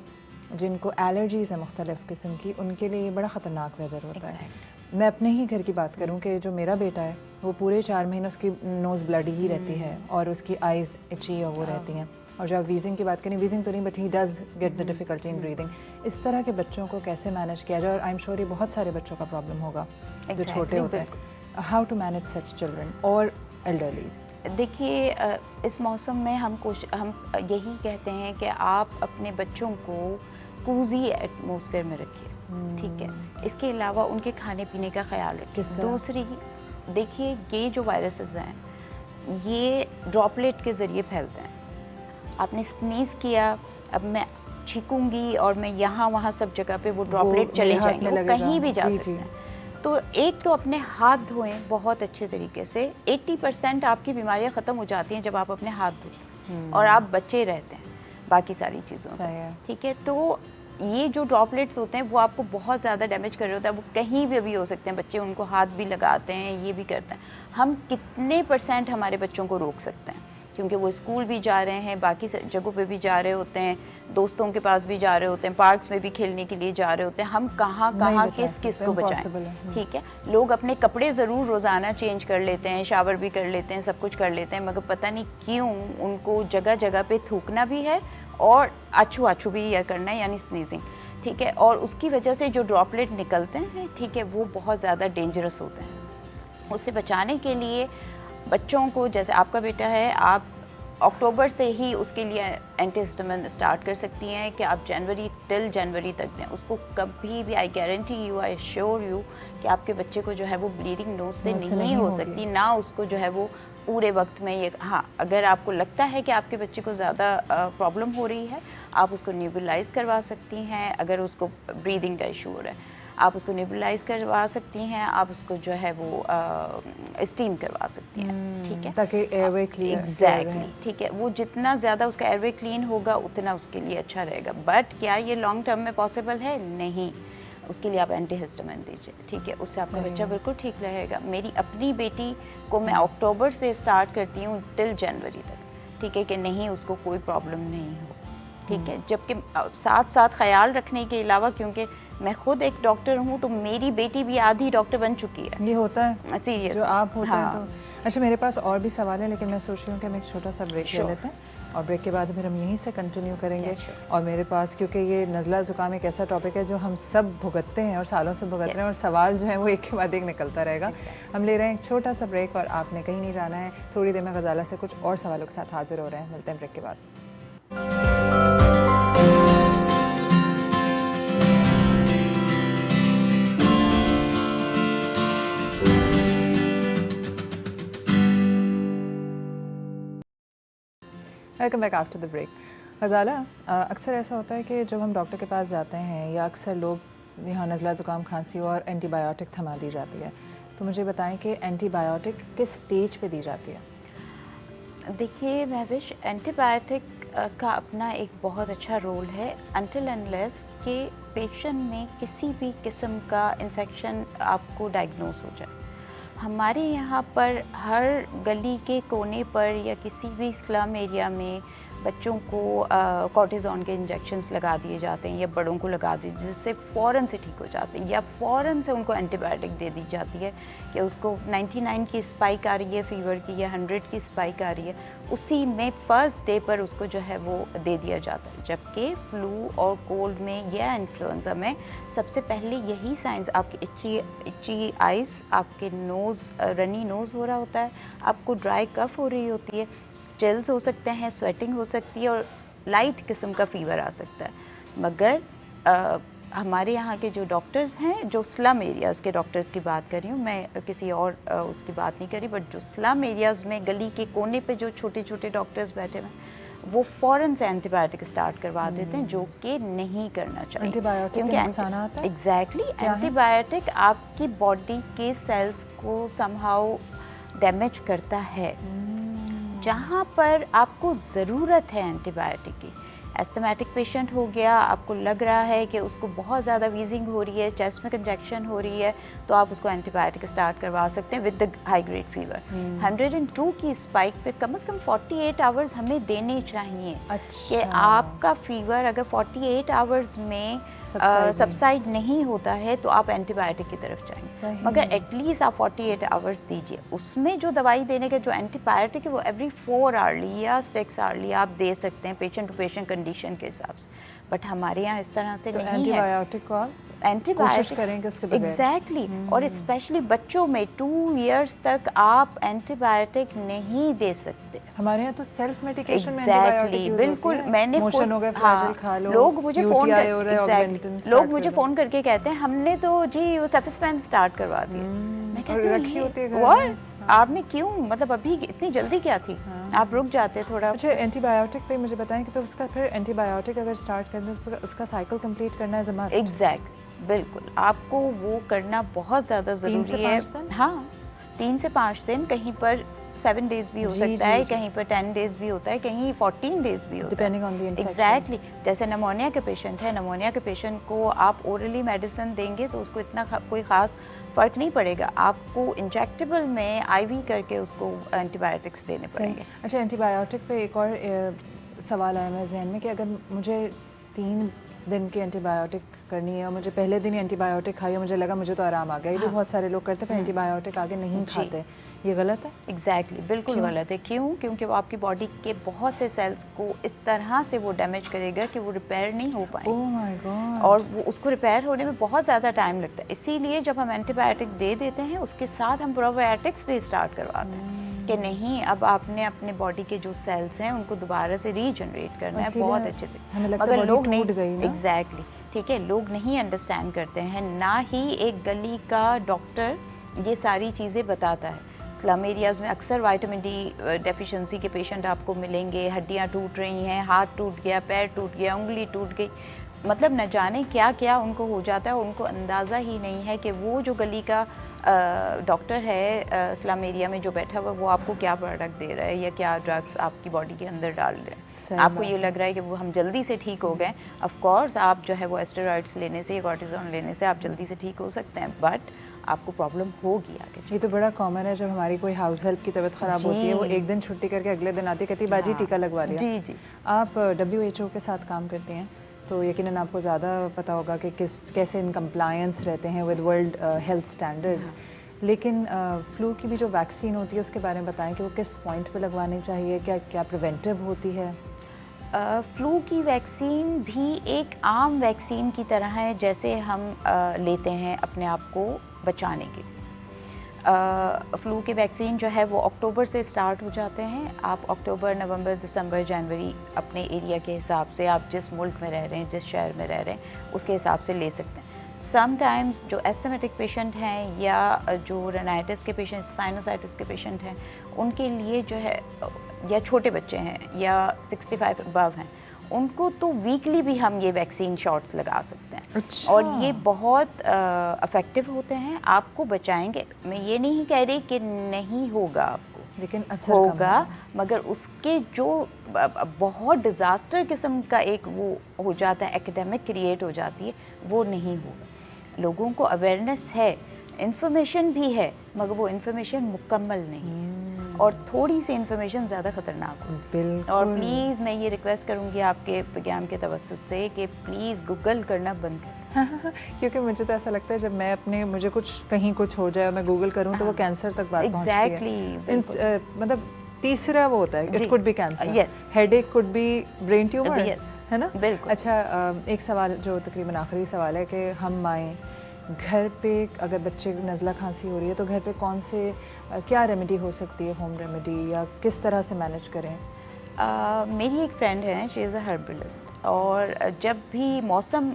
जिनको एलर्जीज़ है मुख्तलिफ़ किस्म की, उनके लिए ये बड़ा ख़तरनाक वेदर होता है। मैं अपने ही घर की बात करूं कि जो मेरा बेटा है वो पूरे 4 महीने उसकी नोज़ ब्लडी ही रहती है और उसकी आइज़ इची और वो रहती हैं। और जब वीजिंग की बात करें, वीजिंग तो नहीं but he does get the difficulty in breathing. इस तरह के बच्चों को कैसे मैनेज किया जाए, और आई एम श्योर ये बहुत सारे बच्चों का प्रॉब्लम होगा जो छोटे होते हैं। How to manage such children और एल्डरलीज? देखिए, इस मौसम में हम यही कहते हैं कि आप अपने बच्चों को कूजी एटमॉस्फेयर में रखिए, ठीक है। इसके अलावा उनके खाने पीने का ख्याल रखिए। दूसरी, देखिए ये जो वायरसेस हैं ये ड्रॉपलेट के ज़रिए फैलते हैं। आपने स्नीज़ किया, अब मैं छींकूंगी और मैं यहाँ वहाँ सब जगह पे वो ड्रॉपलेट चले जाएंगे, वो कहीं भी जा सकते हैं। तो एक तो अपने हाथ धोएं बहुत अच्छे तरीके से। 80% आपकी बीमारियां ख़त्म हो जाती हैं जब आप अपने हाथ धोते हैं और आप बच्चे रहते हैं। बाकी सारी चीज़ों से, सही है। ठीक है। तो ये जो ड्रॉपलेट्स होते हैं वो आपको बहुत ज़्यादा डैमेज कर रहे होते हैं, वो कहीं भी हो सकते हैं, बच्चे उनको हाथ भी लगाते हैं, ये भी करते हैं। हम कितने % हमारे बच्चों को रोक सकते हैं, क्योंकि वो स्कूल भी जा रहे हैं, बाकी जगहों पे भी जा रहे होते हैं, दोस्तों के पास भी जा रहे होते हैं, पार्क्स में भी खेलने के लिए जा रहे होते हैं। हम कहाँ किस को बचाएं, ठीक है। लोग अपने कपड़े ज़रूर रोज़ाना चेंज कर लेते हैं, शावर भी कर लेते हैं, सब कुछ कर लेते हैं, मगर पता नहीं क्यों उनको जगह जगह पे थूकना भी है और आछू भी यह करना है, यानी स्नीजिंग, ठीक है। और उसकी वजह से जो ड्रॉपलेट निकलते हैं, ठीक है, वो बहुत ज़्यादा डेंजरस होते हैं। उससे बचाने के लिए बच्चों को, जैसे आपका बेटा है, आप अक्टूबर से ही उसके लिए एंटीहिस्टामिन स्टार्ट कर सकती हैं कि आप जनवरी तक दें उसको। कभी भी, I guarantee you, I sure you कि आपके बच्चे को जो है वो ब्लीडिंग नोज से नहीं हो सकती, ना उसको जो है वो पूरे वक्त में ये। हाँ, अगर आपको लगता है कि आपके बच्चे को ज़्यादा प्रॉब्लम हो रही है, आप उसको न्यूबुलाइज करवा सकती हैं। अगर उसको ब्रीदिंग का इशू हो रहा है, आप उसको नेबुलाइज करवा सकती हैं, आप उसको जो है वो स्टीम करवा सकती हैं, ठीक है, ताकि एयरवे क्लीन। एग्जैक्टली, ठीक है। वो जितना ज़्यादा उसका एयरवे क्लीन होगा उतना उसके लिए अच्छा रहेगा। बट क्या ये लॉन्ग टर्म में पॉसिबल है? नहीं। उसके लिए आप एंटीहिस्टामिन दीजिए, ठीक है, उससे आपका बच्चा बिल्कुल ठीक रहेगा। मेरी अपनी बेटी को मैं अक्टूबर से स्टार्ट करती हूँ टिल जनवरी तक, ठीक है, कि नहीं उसको कोई प्रॉब्लम नहीं हो, ठीक है। जबकि साथ साथ ख्याल रखने के अलावा, क्योंकि मैं खुद एक डॉक्टर हूँ, तो मेरी बेटी भी आधी डॉक्टर बन चुकी है। ये होता है सीरियस जो आप होते हैं तो। अच्छा, मेरे पास और भी सवाल है, लेकिन मैं सोच रही हूँ कि हम एक छोटा सा ब्रेक ले लेते हैं और ब्रेक के बाद फिर हम यहीं से कंटिन्यू करेंगे। और मेरे पास, क्योंकि ये नज़ला ज़ुकाम एक ऐसा टॉपिक है जो हम सब भुगतते हैं और सालों से भुगत रहे हैं, और सवाल जो है वो एक के बाद एक निकलता रहेगा। हम ले रहे हैं एक छोटा सा ब्रेक और आपने कहीं नहीं जाना है। थोड़ी देर में गज़ाला से कुछ और सवालों के साथ हाजिर हो रहे हैं। मिलते हैं ब्रेक के बाद। Welcome back after the break. Ghazala, अक्सर ऐसा होता है कि जब हम डॉक्टर के पास जाते हैं, या अक्सर लोग यहाँ नज़ला ज़ुकाम खांसी और एंटीबायोटिक थमा दी जाती है, तो मुझे बताएं कि एंटीबायोटिक किस स्टेज पे दी जाती है? देखिए महविश, एंटीबायोटिक का अपना एक बहुत अच्छा रोल है अनटिल अनलेस कि पेशेंट में किसी भी किस्म का इन्फेक्शन आपको डायग्नोस हो जाए। हमारे यहाँ पर हर गली के कोने पर या किसी भी स्लम एरिया में बच्चों को कॉर्टिज़ोन के इंजेक्शंस लगा दिए जाते हैं, या बड़ों को लगा दिए, जिससे फ़ौरन से ठीक हो जाते हैं, या फ़ौरन से उनको एंटीबायोटिक दे दी जाती है कि उसको 99 की स्पाइक आ रही है फ़ीवर की, या 100 की स्पाइक आ रही है, उसी में फ़र्स्ट डे पर उसको जो है वो दे दिया जाता है। जबकि फ्लू और कोल्ड में या इन्फ्लुएंज़ा में सबसे पहले यही साइंस, आपके इची आइज़, आपके नोज़, रनी नोज़ हो रहा होता है, आपको ड्राई कफ हो रही होती है, चिल्स हो सकते हैं, स्वेटिंग हो सकती है, और लाइट किस्म का फ़ीवर आ सकता है। मगर हमारे यहाँ के जो डॉक्टर्स हैं, जो स्लम एरियाज़ के डॉक्टर्स की बात कर रही हूँ मैं, किसी और उसकी बात नहीं करी, बट जो स्लम एरियाज़ में गली के कोने पे जो छोटे छोटे डॉक्टर्स बैठे हुए हैं, वो फ़ौरन से एंटीबायोटिक स्टार्ट करवा देते हैं, जो कि नहीं करना चाहिए। एंटीबायोटिक के नुकसानात हैं? एग्जैक्टली, एंटीबायोटिक आपकी बॉडी के सेल्स को समहाउ डैमेज करता है। जहाँ पर आपको ज़रूरत है एंटीबायोटिक की, एस्थमेटिक पेशेंट हो गया, आपको लग रहा है कि उसको बहुत ज़्यादा वीजिंग हो रही है, चेस्ट में कंजेक्शन हो रही है, तो आप उसको एंटीबायोटिक स्टार्ट करवा सकते हैं with the high grade fever. 102 की स्पाइक पे कम से कम 48 आवर्स हमें देने चाहिए। अच्छा। कि आपका फीवर अगर 48 आवर्स में सबसाइड नहीं होता है तो आप एंटीबायोटिक की तरफ जाएंगे, मगर एटलीस्ट आप 48 आवर्स दीजिए। उसमें जो दवाई देने का जो एंटीबायोटिक है वो एवरी 4 आवर्ली या 6 आवर्ली आप दे सकते हैं, पेशेंट टू पेशेंट कंडीशन के हिसाब से। बट हमारे यहाँ इस तरह से तो नहीं है। एंटीबायोटिक को एंटीबायोटिक करेंगे उसके बगैर। एग्जैक्टली, और स्पेशली बच्चों में 2 इयर्स तक आप एंटीबायोटिक नहीं दे सकते। हमारे यहाँ तो सेल्फ मेडिकेशन में एग्जैक्टली, बिल्कुल। मैंने मोशन हो गए, हाँ, खा लो, लोग मुझे फ़ोन लोग मुझे कर फ़ोन करके कहते हैं हमने तो जी वो सेफिस्पैन स्टार्ट करवा दिया। मैं कहती हूँ रखी होती है घर और में। आपने क्यों, मतलब अभी इतनी जल्दी क्या थी? आप रुक जाते थोड़ा। अच्छा, एंटीबायोटिक पे मुझे बताएं कि तो उसका फिर एंटीबायोटिक अगर स्टार्ट कर दें तो उसका साइकिल कंप्लीट करना है मस्ट? एग्जैक्ट, बिल्कुल, आपको वो करना बहुत ज़्यादा ज़रूरी है। हाँ, 3 से 5 दिन कहीं पर 7 डेज़ भी हो जी, सकता जी, है, जी। कहीं पर 10 डेज़ भी होता है, कहीं 14 डेज़ भी होता है, Depending on the infection. Exactly. जैसे नमोनिया के पेशेंट है, नमोनिया के पेशेंट को आप ओरली मेडिसिन देंगे तो उसको इतना कोई ख़ास फ़र्क नहीं पड़ेगा, आपको इंजेक्टेबल में आईवी करके उसको एंटीबायोटिक्स देने सही। पड़ेंगे। अच्छा, एंटीबायोटिक पे एक और सवाल आया मेरे जहन में कि अगर मुझे 3 दिन की एंटीबायोटिक करनी है और मुझे पहले दिन ही एंटीबायोटिक खाई और मुझे लगा मुझे तो आराम आ गया, ये भी बहुत सारे लोग करते हैं पर एंटीबायोटिक आगे नहीं जी। खाते, ये गलत है? एग्जैक्टली बिल्कुल क्यों? गलत है। क्यों? क्योंकि वो आपकी बॉडी के बहुत से सेल्स को इस तरह से वो डैमेज करेगा कि वो रिपेयर नहीं हो पाएंगे। Oh my God. और वो उसको रिपेयर होने में बहुत ज़्यादा टाइम लगता है। इसीलिए जब हम एंटीबायोटिक दे देते हैं उसके साथ हम प्रोबायोटिक्स भी स्टार्ट करवाते हैं कि नहीं, अब आपने अपने बॉडी के जो सेल्स हैं उनको दोबारा से रीजनरेट करना है इसीलिए बहुत अच्छे हमें से। लगता है मगर body लोग नहीं, टूट गई ना? एग्जैक्टली, ठीक है, लोग नहीं अंडरस्टैंड करते हैं। ना ही एक गली का डॉक्टर ये सारी चीज़ें बताता है। स्लम एरियाज़ में अक्सर विटामिन डी डेफिशिएंसी के पेशेंट आपको मिलेंगे, हड्डियाँ टूट रही हैं, हाथ टूट गया, पैर टूट गया, उंगली टूट गई, मतलब न जाने क्या क्या उनको हो जाता है। उनको अंदाज़ा ही नहीं है कि वो जो गली का डॉक्टर है स्लम एरिया में जो बैठा हुआ, वो आपको क्या प्रोडक्ट दे रहा है या क्या ड्रग्स आपकी बॉडी के अंदर डाल रहे सही हैं। आपको बात ये लग रहा है कि वो हम जल्दी से ठीक हो गए। ऑफ कोर्स आप जो है वो एस्टेरॉइड्स लेने से, कॉर्टिसोन लेने से आप जल्दी से ठीक हो सकते हैं, बट आपको प्रॉब्लम होगी आगे। ये तो बड़ा कॉमन है, जब हमारी कोई हाउस हेल्प की तबीयत ख़राब होती है, वो एक दिन छुट्टी करके अगले दिन आती कहती बाजी हाँ। टीका लगवा लिया। जी जी। आप WHO के साथ काम करती हैं तो यकीनन आपको ज़्यादा पता होगा कि कैसे इन कंप्लायंस रहते हैं विद वर्ल्ड हेल्थ स्टैंडर्ड्स। लेकिन फ्लू की भी जो वैक्सीन होती है उसके बारे में बताएं कि वो किस पॉइंट पे लगवानी चाहिए, क्या क्या प्रिवेंटिव होती है? फ्लू की वैक्सीन भी एक आम वैक्सीन की तरह है जैसे हम लेते हैं अपने आप को बचाने के लिए। फ्लू की वैक्सीन जो है वो अक्टूबर से स्टार्ट हो जाते हैं। आप अक्टूबर, नवंबर, दिसंबर, जनवरी अपने एरिया के हिसाब से, आप जिस मुल्क में रह रहे हैं, जिस शहर में रह रहे हैं, उसके हिसाब से ले सकते हैं। समटाइम्स जो एस्थमेटिक पेशेंट हैं या जो रेनाइटिस के पेशेंट, साइनोसाइटिस के पेशेंट हैं, उनके लिए जो है, या छोटे बच्चे हैं या 65 अबव हैं, उनको तो वीकली भी हम ये वैक्सीन शॉट्स लगा सकते हैं। अच्छा। और ये बहुत इफ़ेक्टिव होते हैं, आपको बचाएंगे। मैं ये नहीं कह रही कि नहीं होगा, आपको लेकिन असर कम होगा, है। मगर उसके जो बहुत डिज़ास्टर किस्म का एक वो हो जाता है, एपिडेमिक क्रिएट हो जाती है, वो नहीं होगा। लोगों को अवेयरनेस है, इंफॉर्मेशन भी है, मगर वो इंफॉर्मेशन मुकम्मल नहीं है और थोड़ी सी इंफॉर्मेशन ज़्यादा ख़तरनाक होती है। बिल्कुल। और प्लीज़ मैं ये रिक्वेस्ट करूँगी आपके प्रोग्राम के तवज्जुह से कि प्लीज़ गूगल करना बंद करें। क्योंकि मुझे तो ऐसा लगता है जब मैं अपने, मुझे कुछ कहीं कुछ हो जाए और मैं गूगल करूं तो वो कैंसर तक बात पहुंचती है। एग्जैक्टली, मतलब तीसरा वो होता है, it could be cancer, Yes. Headache, could be brain tumour, Yes. है ना? बिल्कुल। अच्छा, एक सवाल जो तकरीबन आखिरी सवाल है कि हम माएँ घर पे अगर बच्चे को नज़ला खांसी हो रही है तो घर पे कौन से क्या रेमेडी हो सकती है, होम रेमेडी, या किस तरह से मैनेज करें? मेरी एक फ्रेंड है, शी इज़ अ हर्बलिस्ट, और जब भी मौसम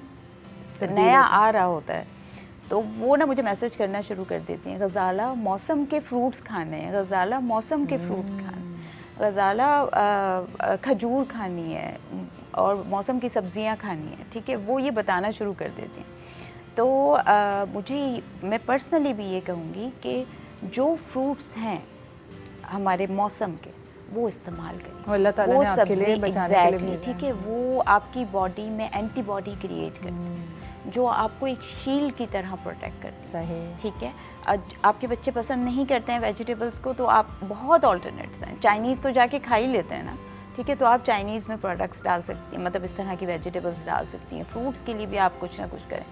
नया आ रहा होता है तो वो ना मुझे मैसेज करना शुरू कर देती हैं, गज़ाला मौसम के फ्रूट्स खाने हैं, गज़ाला मौसम के फ्रूट्स खाने, गज़ाला खजूर खानी है और मौसम की सब्जियां खानी है, ठीक है, वो ये बताना शुरू कर देती हैं। तो मैं पर्सनली भी ये कहूँगी कि जो फ्रूट्स हैं हमारे मौसम के, वो इस्तेमाल करें। वो अल्लाह ताला वो ने आपके लिए सब्ज़ी, बचाने के लिए exactly, भेजा है। ठीक है, वो आपकी बॉडी में एंटीबॉडी क्रिएट करती है जो आपको एक शील्ड की तरह प्रोटेक्ट करती है। सही। ठीक है, आपके बच्चे पसंद नहीं करते हैं वेजिटेबल्स को, तो आप बहुत ऑल्टरनेट्स हैं। चाइनीज़ तो जाके खा ही लेते हैं ना, ठीक है, तो आप चाइनीज़ में प्रोडक्ट्स डाल सकती हैं, मतलब इस तरह की वेजिटेबल्स डाल सकती हैं। फ्रूट्स के लिए भी आप कुछ ना कुछ करें।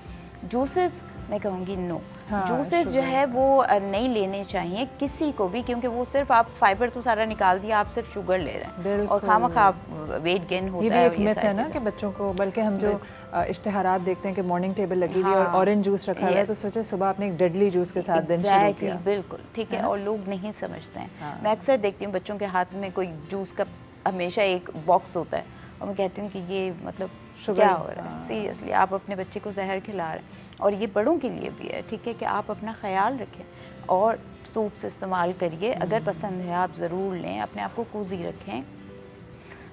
जूसेस मैं कहूँगी नो, हाँ, जूसेस जो शुगर। है वो नहीं लेने चाहिए किसी को भी, क्योंकि वो सिर्फ आप फाइबर तो सारा निकाल दिया, आप सिर्फ शुगर ले रहे हैं और बिल्कुल। खामखा वेट गेन होता ये भी है। एक मिथ है ना कि बच्चों को, बल्कि हम जो इश्तिहारात देखते हैं कि मॉर्निंग टेबल लगी हुई है और हाँ, ऑरेंज जूस रखा हुआ है, तो yes. सोचे सुबह आपने एक डेडली जूस के साथ दिन शुरू Exactly, किया। बिल्कुल ठीक है, और लोग नहीं समझते हैं। हाँ। मैं अक्सर देखती हूँ बच्चों के हाथ में कोई जूस का हमेशा एक बॉक्स होता है और मैं कहती हूँ कि ये मतलब शुगर, क्या हो रहा है, हाँ। सीरियसली आप अपने बच्चे को जहर खिला रहे हैं। और ये बड़ों के लिए भी है, ठीक है, कि आप अपना ख्याल रखें और सूप्स इस्तेमाल करिए, अगर पसंद है आप ज़रूर लें, अपने आप को कूजी रखें।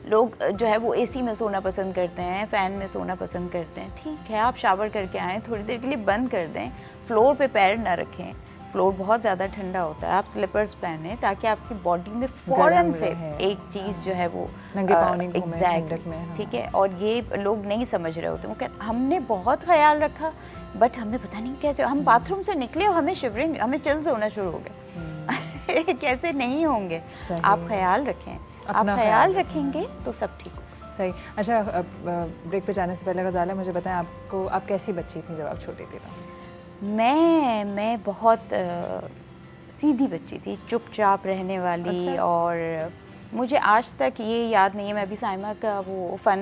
लोग जो है वो एसी में सोना पसंद करते हैं, फ़ैन में सोना पसंद करते हैं, ठीक है, आप शावर करके आएँ, थोड़ी देर के लिए बंद कर दें, फ्लोर पे पैर ना रखें, फ्लोर बहुत ज़्यादा ठंडा होता है, आप स्लीपर्स पहने ताकि आपकी बॉडी में फ़ौरन से रहे। एक चीज़ जो है वो नंगे पाँव नहीं घूमें एग्जैक्टली, ठंडक में, हाँ। ठीक है। और ये लोग नहीं समझ रहे होते, वो कहते हमने बहुत ख्याल रखा बट हमें पता नहीं कैसे, हम बाथरूम से निकले और हमें शिवरिंग, हमें चिल्स होना शुरू हो गए। कैसे नहीं होंगे, सही। आप ख्याल रखें, आप अपना ख्याल ख्याल रखेंगे तो सब ठीक होगा। सही। अच्छा, ब्रेक पे जाने से पहले गज़ाला मुझे बताएं, आपको आप कैसी बच्ची थी जब आप छोटी थी? तो मैं बहुत सीधी बच्ची थी, चुपचाप रहने वाली। अच्छा। और मुझे आज तक ये याद नहीं है, मैं अभी साइमा का वो फन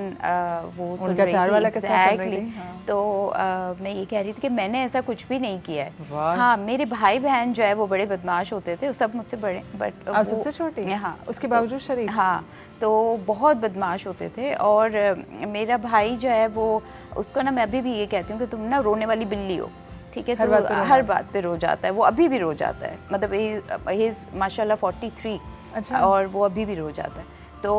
वो सुन उनका रही चार थी, वाला किस्सा सुन रही exactly। थी, हाँ। तो मैं ये कह रही थी कि मैंने ऐसा कुछ भी नहीं किया है। वाह। हाँ, मेरे भाई बहन जो है वो बड़े बदमाश होते थे, वो सब मुझसे बड़े, बट आप सबसे छोटी? हाँ, उसके बावजूद शरीफ? हाँ, तो बहुत बदमाश होते थे। और मेरा भाई जो है वो, उसको ना मैं अभी भी ये कहती हूँ कि तुम ना रोने वाली बिल्ली हो, ठीक है। तो हर बात पे रो जाता है, वो अभी भी रो जाता है, मतलब ही इज़ माशाल्लाह 43। अच्छा। और वो अभी भी रो जाता है। तो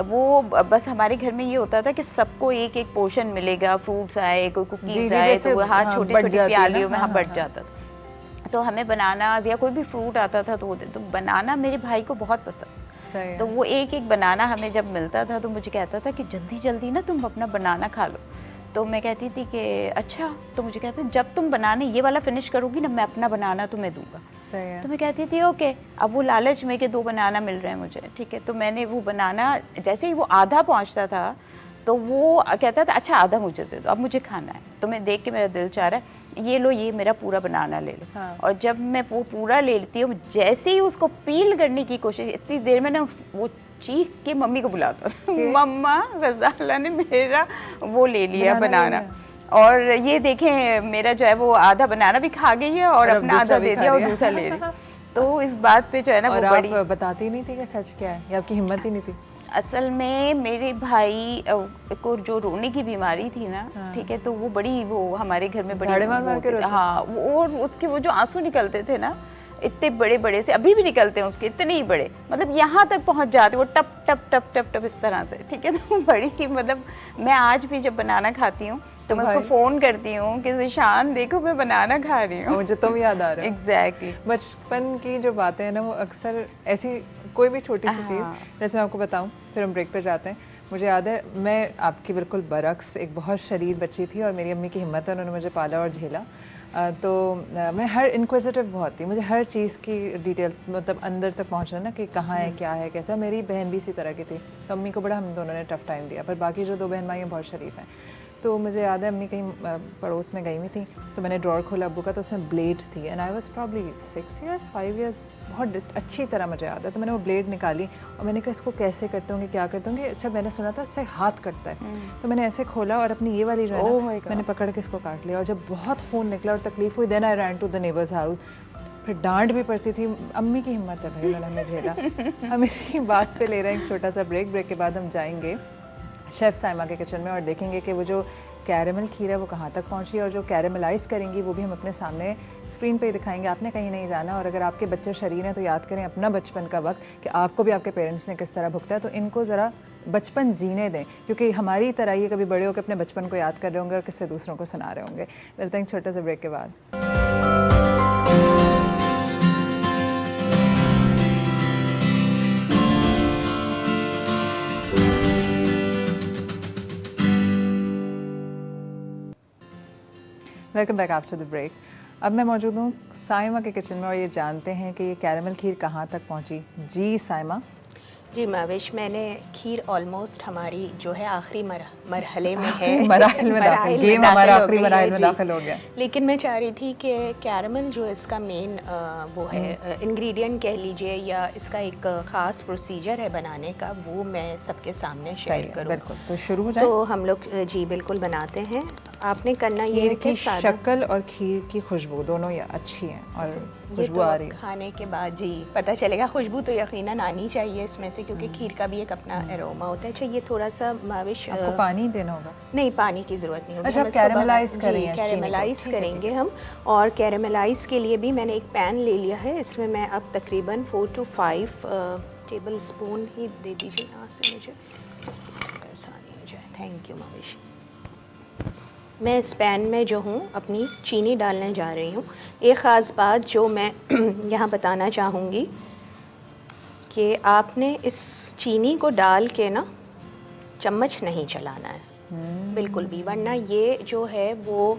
वो बस हमारे घर में ये होता था कि सबको एक एक पोर्शन मिलेगा, फ्रूट्स आए, कोई जी, कुकीज़ जी, आए, जैसे, तो वो हाँ हाँ, छोटी बट छोटी जाती है ना, प्यालियों में हाँ, हाँ हाँ, बट हाँ। जाता था। तो हमें बनानाज या कोई भी फ्रूट आता था तो वो तो बनाना मेरे भाई को बहुत पसंद। सही तो है। वो एक एक बनाना हमें जब मिलता था तो मुझे कहता था कि जल्दी जल्दी ना तुम अपना बनाना खा लो। तो मैं कहती थी कि अच्छा, तो मुझे कहते जब तुम बनाने ये वाला फिनिश करोगी ना, मैं अपना बनाना तुम्हें दूंगा। सही है। तो मैं कहती थी ओके। अब वो लालच में कि 2 बनाना मिल रहे हैं मुझे, ठीक है। तो मैंने वो बनाना, जैसे ही वो आधा पहुंचता था तो वो कहता था अच्छा आधा मुझे दे दो, अब मुझे खाना है। तो मैं देख के मेरा दिल चाह रहा है ये लो, ये मेरा पूरा बनाना ले लो। हाँ। और जब मैं वो पूरा ले लेती हूँ, जैसे ही उसको पील करने की कोशिश, इतनी देर में ना वो चीख के मम्मी को बुलाता मम्मा गज़ाला ने मेरा वो ले लिया बनाना। और ये देखें मेरा जो है वो आधा बनाना भी खा गई है और अपना आधा दे दिया और दूसरा ले रही। तो इस बात पे जो है ना वो बड़ी, आप बताती नहीं थी कि सच क्या है, या आपकी हिम्मत ही नहीं थी? असल में मेरे भाई को जो रोने की बीमारी थी ना, ठीक है, तो वो बड़ी, वो हमारे घर में बड़ी धाड़े मार मार के रोते? हाँ, और उसके वो जो आंसू निकलते थे ना, इतने बड़े बड़े से, अभी भी निकलते हैं उसके, इतने ही बड़े, मतलब यहाँ तक पहुँच जाते वो, टप टप टप टप टप इस तरह से, ठीक है। तो बड़ी ही, मतलब मैं आज भी जब बनाना खाती हूँ तो मैं उसको फ़ोन करती हूँ कि ज़िशान देखो मैं बनाना खा रही हूँ। मुझे तुम याद आ रहा है। एग्जैक्टली। बचपन की जो बातें हैं ना, वो अक्सर ऐसी कोई भी छोटी सी चीज़, जैसे मैं आपको बताऊं, फिर हम ब्रेक पे जाते हैं। मुझे याद है, मैं आपकी बिल्कुल बरक्स एक बहुत शरीर बच्ची थी और मेरी अम्मी की हिम्मत है, उन्होंने मुझे पाला और झेला। तो मैं हर इंक्विजिटिव बहुत थी, मुझे हर चीज़ की डिटेल, मतलब अंदर तक पहुंचना ना कि कहाँ है, क्या है, कैसा। मेरी बहन भी इसी तरह की थी, तो अम्मी को बड़ा हम दोनों ने टफ़ टाइम दिया, पर बाकी जो 2 बहन भाई हैं बहुत शरीफ हैं। तो मुझे याद है अम्मी कहीं पड़ोस में गई हुई थी, तो मैंने ड्रॉर खोला अब्बू का, तो उसमें ब्लेड थी, and I was probably 6 years 5 years, बहुत अच्छी तरह मुझे याद है। तो मैंने वो ब्लेड निकाली और मैंने कहा इसको कैसे करते होंगे, क्या करते होंगे। अच्छा, मैंने सुना था इससे हाथ कटता है, तो मैंने ऐसे खोला और अपनी ये वाली जो है ना, मैंने पकड़ के इसको काट लिया। और जब बहुत खून निकला और तकलीफ हुई, then I ran to the neighbours house. फिर डांट भी पड़ती थी, अम्मी की हिम्मत है भाई, उन्होंने हमें झेला। हम इसी बात पे ले रहे हैं एक छोटा सा ब्रेक। ब्रेक के बाद हम जाएंगे शेफ़ साइमा के किचन में और देखेंगे कि वो जो कैरेमल खीर है वो कहाँ तक पहुँची, और जो कैरेमलाइज़ करेंगी वो भी हम अपने सामने स्क्रीन पे ही दिखाएंगे। आपने कहीं नहीं जाना। और अगर आपके बच्चे शरीर हैं तो याद करें अपना बचपन का वक्त, कि आपको भी आपके पेरेंट्स ने किस तरह भुगता है, तो इनको ज़रा बचपन जीने दें, क्योंकि हमारी तरह ये कभी बड़े होकर अपने बचपन को याद कर रहे होंगे और किससे दूसरों को सुना रहे होंगे। मिलते हैं छोटे से ब्रेक के बाद। Welcome back after the break. अब मैं मौजूद हूँ साइमा के किचन में और ये जानते हैं कि ये कैरेमल खीर कहाँ तक पहुँची। जी साइमा। जी माविश, मैंने खीर ऑलमोस्ट हमारी जो है आखिरी मरहले में है। मराहिल में दाखिल, गेम हमारा आखिरी मराहिल में दाखिल हो गया। लेकिन मैं चाह रही थी कि कैरेमल जो इसका मेन वो है इंग्रेडिएंट कह लीजिए, या इसका एक ख़ास प्रोसीजर है बनाने का, वो मैं सबके सामने शेयर करूँ। बिल्कुल, तो शुरू हो जाए। तो हम लोग जी बिल्कुल बनाते हैं। आपने करना ये है कि शक्ल और खीर की खुशबू दोनों ये अच्छी हैं और खुशबू आ रही है। खाने के बाद जी पता चलेगा। खुशबू तो यकीनन आनी चाहिए इसमें से, क्योंकि खीर का भी एक अपना एरोमा होता है। अच्छा, ये थोड़ा सा माविश, आपको पानी देना होगा? नहीं, पानी की ज़रूरत नहीं होगी। अच्छा, कैरेमलाइज करेंगे? कैरेमलाइज करेंगे हम। और कैरेमलाइज के लिए भी मैंने एक पैन ले लिया है। इसमें मैं अब तकरीबन 4 to 5 टेबल स्पून ही दे दीजिए यहाँ से, मुझे आसानी हो जाए। Thank you Mavish. मैं इस पैन में जो हूँ अपनी चीनी डालने जा रही हूँ। एक ख़ास बात जो मैं यहाँ बताना चाहूँगी कि आपने इस चीनी को डाल के ना चम्मच नहीं चलाना है बिल्कुल भी, वरना ये जो है वो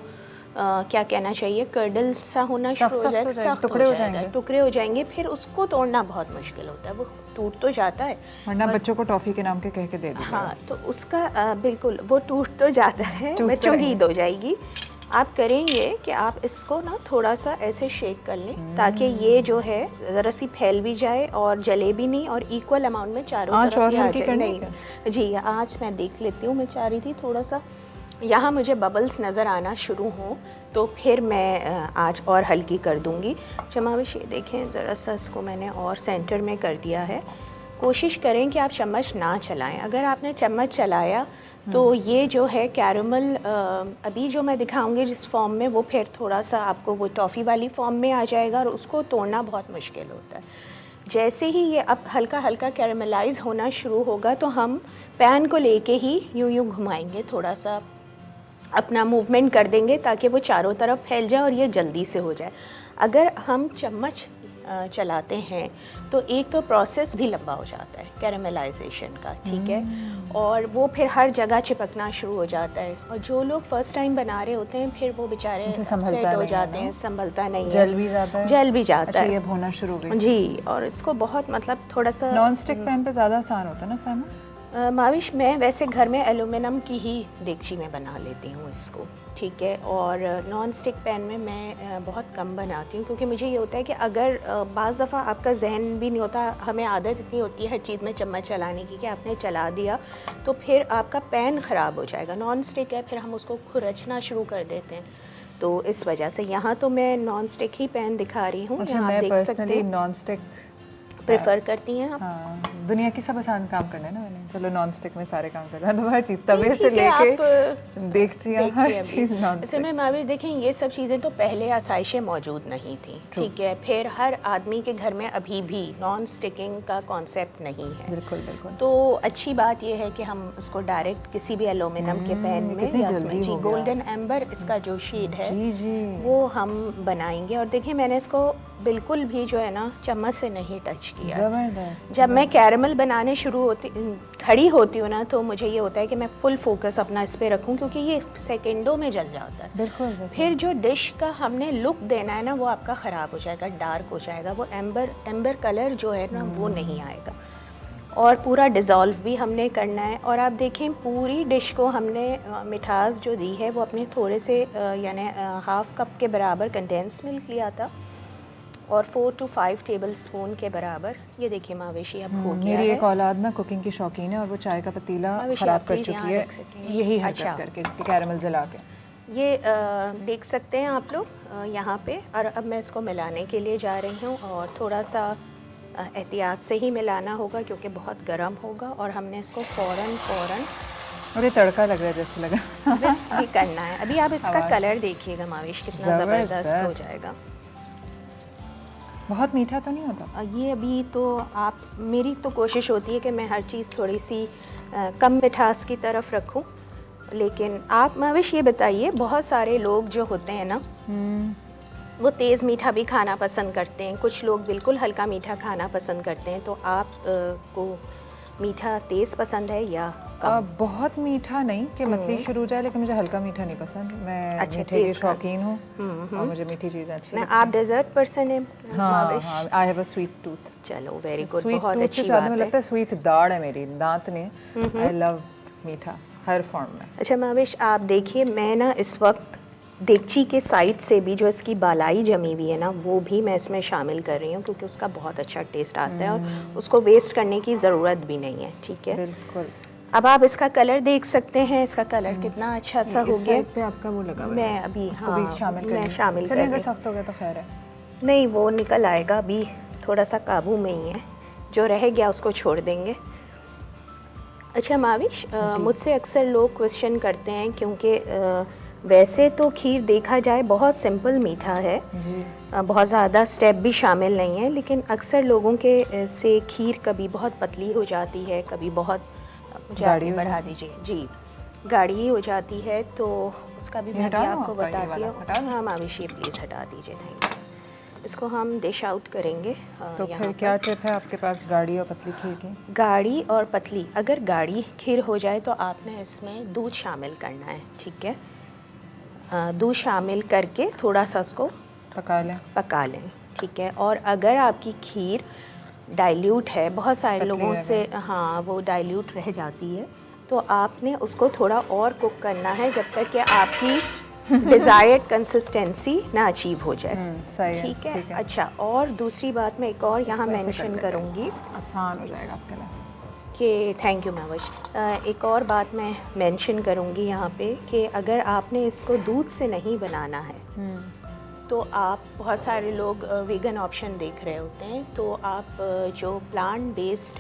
क्या कहना चाहिए, कर्डल सा होना शुरू हो जाएगा, सख्त टुकड़े हो हो जाएगा, जाएंगे। टुकड़े हो जाएंगे, फिर उसको तोड़ना बहुत मुश्किल होता है, वो टूट तो जाता है वरना बच्चों को टॉफ़ी के नाम के कह के दे दीजिए। हाँ, तो उसका बिल्कुल वो टूट तो जाता है, चूसते बच्चों की रहेंगे। ईद हो जाएगी। आप करेंगे कि आप इसको ना थोड़ा सा ऐसे शेक कर लें ताकि ये जो है ज़रा सी फैल भी जाए और जले भी नहीं, और इक्वल अमाउंट में चारों आँच तरफ और भी आ हल्की जाए। करनी है नहीं जी, आँच मैं देख लेती हूँ, मैं चाह रही थी थोड़ा सा यहाँ मुझे बबल्स नज़र आना शुरू हों तो फिर मैं आँच और हल्की कर दूँगी। चमाविश ये देखें ज़रा सा इसको मैंने और सेंटर में कर दिया है। कोशिश करें कि आप चम्मच ना चलाएं, अगर आपने चम्मच चलाया तो ये जो है कैरमल अभी जो मैं दिखाऊंगी जिस फॉर्म में, वो फिर थोड़ा सा आपको वो टॉफ़ी वाली फॉर्म में आ जाएगा और उसको तोड़ना बहुत मुश्किल होता है। जैसे ही ये अब हल्का हल्का कैरमलाइज़ होना शुरू होगा तो हम पैन को लेके ही यूं यूं घुमाएंगे, थोड़ा सा अपना मूवमेंट कर देंगे ताकि वो चारों तरफ फैल जाए और ये जल्दी से हो जाए। अगर हम चम्मच चलाते हैं तो एक तो प्रोसेस भी लंबा हो जाता है कैरमलाइजेशन का, ठीक है, और वो फिर हर जगह चिपकना शुरू हो जाता है, और जो लोग फर्स्ट टाइम बना रहे होते हैं फिर वो बेचारे अपसेट हो जाते हैं, संभलता नहीं है, जल भी जाता है। जल भी जाता अच्छा, है। ये होना शुरू हो गई जी, और इसको बहुत मतलब थोड़ा सा नॉन स्टिक पैन पे ज़्यादा आसान होता है ना साइमन? माविश मैं वैसे घर में एलुमिनियम की ही देगची में बना लेती हूँ इसको, ठीक है, और नॉन स्टिक पैन में मैं बहुत कम बनाती हूँ क्योंकि मुझे ये होता है कि अगर बाज़ दफ़ा आपका जहन भी नहीं होता, हमें आदत इतनी होती है हर चीज़ में चम्मच चलाने की कि आपने चला दिया तो फिर आपका पैन ख़राब हो जाएगा। नॉन स्टिक है, फिर हम उसको खुरचना शुरू कर देते हैं, तो इस वजह से यहाँ तो मैं नॉन स्टिक ही पैन दिखा रही हूँ। अच्छा, यहाँ आप मैं देख सकते पर्सनली हैं, नॉन स्टिक प्रेफर करती हैं आप? हाँ, दुनिया की सब आसान काम करना है ना मैंने, चलो नॉन स्टिक में सारे काम कर रहा है, तो हर चीज़ तवे से ठीक है, लेके आप देखिए हर चीज़ नॉन ऐसे में माविश देखें ये सब चीज़ें तो पहले आसाइशें मौजूद नहीं थी, ठीक है, फिर हर आदमी के घर में अभी भी नॉन स्टिकिंग का कॉन्सेप्ट नहीं है। बिल्कुल बिल्कुल। तो अच्छी बात यह है कि हम उसको डायरेक्ट किसी भी एलुमिनियम के पैन में कितनी या जल्दी उसमें जी हो गया। गोल्डन एम्बर इसका जो शेड है जी जी, वो हम बनाएंगे। और देखिए मैंने इसको बिल्कुल भी जो है ना चम्मच से नहीं टच किया। ज़बरदस्त। जब मैं कैरमल बनाने खड़ी होती हूँ ना तो मुझे ये होता है कि मैं फुल फोकस अपना इस पे रखूँ क्योंकि ये सेकंडों में जल जाता है। बिल्कुल बिल्कुल। फिर जो डिश का हमने लुक देना है ना वो आपका ख़राब हो जाएगा, डार्क हो जाएगा, वो एम्बर कलर जो है ना वो नहीं आएगा, और पूरा डिज़ोल्व भी हमने करना है। और आप देखें पूरी डिश को हमने मिठास जो दी है वो अपने थोड़े से यानी हाफ़ कप के बराबर कंडेंस मिल्क लिया था और 4 to 5 टेबल स्पून के बराबर। ये देखिए मावेशी अब हो गया मेरी है। एक औलाद ना कुकिंग की शौकीन है और वो चाय का पतीला मावेशी ख़राब आप कर प्लीज़ यहाँ चुकी है रख सकेंगे। यही हरकत अच्छा। करके कैरमल जला के। ये देख सकते हैं आप लोग यहाँ पे। और अब मैं इसको मिलाने के लिए जा रही हूँ और थोड़ा सा एहतियात से ही मिलाना होगा क्योंकि बहुत गर्म होगा और हमने इसको फ़ौरन और ये तड़का लग रहा है जैसे लगा। विस्क भी करना है। अभी आप इसका कलर देखिएगा माविश कितना ज़बरदस्त हो जाएगा। बहुत मीठा तो नहीं होता? ये अभी तो आप, मेरी तो कोशिश होती है कि मैं हर चीज़ थोड़ी सी कम मिठास की तरफ रखूं, लेकिन आप माविश ये बताइए, बहुत सारे लोग जो होते हैं ना वो तेज़ मीठा भी खाना पसंद करते हैं, कुछ लोग बिल्कुल हल्का मीठा खाना पसंद करते हैं, तो आप को मीठा तेज़ पसंद है या कम? बहुत मीठा नहीं कि मतली शुरू हो जाए, लेकिन मुझे हल्का मीठा नहीं पसंद। मैं अच्छा, मीठे की तेज़ का। शौकीन हूँ और मुझे मीठी चीज़ें अच्छी मैं आप डेजर्ट पर्सन है हाँ माविश? हाँ, I have a sweet tooth. चलो वेरी गुड, स्वीट बहुत टूथ अच्छी से ज़्यादा बात मुझे है। लगता है स्वीट दाढ़ है मेरी, दांत नहीं। आई लव मीठा हर फॉर्म में। अच्छा माविश आप देखिए, मैं ना इस वक्त देगची के साइड से भी जो इसकी बालाई जमी हुई है ना वो भी मैं इसमें शामिल कर रही हूँ क्योंकि उसका बहुत अच्छा टेस्ट आता है और उसको वेस्ट करने की ज़रूरत भी नहीं है, ठीक है। बिल्कुल। अब आप इसका कलर देख सकते हैं, इसका कलर कितना अच्छा सा हो इस गया। साइड पे आपका वो लगा हुआ है। मैं अभी उसको भी शामिल मैं कर शामिल कर अगर रही सख्त हो गया तो खैर है। नहीं, वो निकल आएगा, अभी थोड़ा सा काबू में ही है, जो रह गया उसको छोड़ देंगे। अच्छा माविश, मुझसे अक्सर लोग क्वेश्चन करते हैं क्योंकि वैसे तो खीर देखा जाए बहुत सिंपल मीठा है जी। बहुत ज़्यादा स्टेप भी शामिल नहीं है, लेकिन अक्सर लोगों के से खीर कभी बहुत पतली हो जाती है, कभी बहुत, मुझे आगे बढ़ा दीजिए जी, गाढ़ी हो जाती है, तो उसका भी ये मैं हटा भी दूँ आपको आपका ये बताती वाला? हूँ। हटा दूँ? हाँ माविश, ये प्लीज़ हटा दीजिए, थैंक यू। इसको हम डिश आउट करेंगे। तो यहाँ फिर पर क्या टिप है आपके पास गाढ़ी और पतली खीर की? गाढ़ी और पतली, अगर गाढ़ी खीर हो जाए तो आपने इसमें दूध शामिल करना है, ठीक है। दूध शामिल करके थोड़ा सा उसको पका लें, ठीक है। और अगर आपकी खीर डाइल्यूट है, बहुत सारे पतली लोगों है से हाँ वो डाइल्यूट रह जाती है, तो आपने उसको थोड़ा और कुक करना है जब तक कि आपकी डिज़ायर्ड कंसिस्टेंसी ना अचीव हो जाए। सही है, ठीक है, ठीक है। अच्छा। और दूसरी बात मैं एक और यहाँ इसको ऐसे कर मेंशन लेते हैं। करूँगी आसान हो जाएगा आपके लिए। कि थैंक यू माविश, एक और बात मैं मेंशन करूँगी यहाँ पे कि अगर आपने इसको दूध से नहीं बनाना है तो आप, बहुत सारे लोग वीगन ऑप्शन देख रहे होते हैं, तो आप जो प्लांट बेस्ड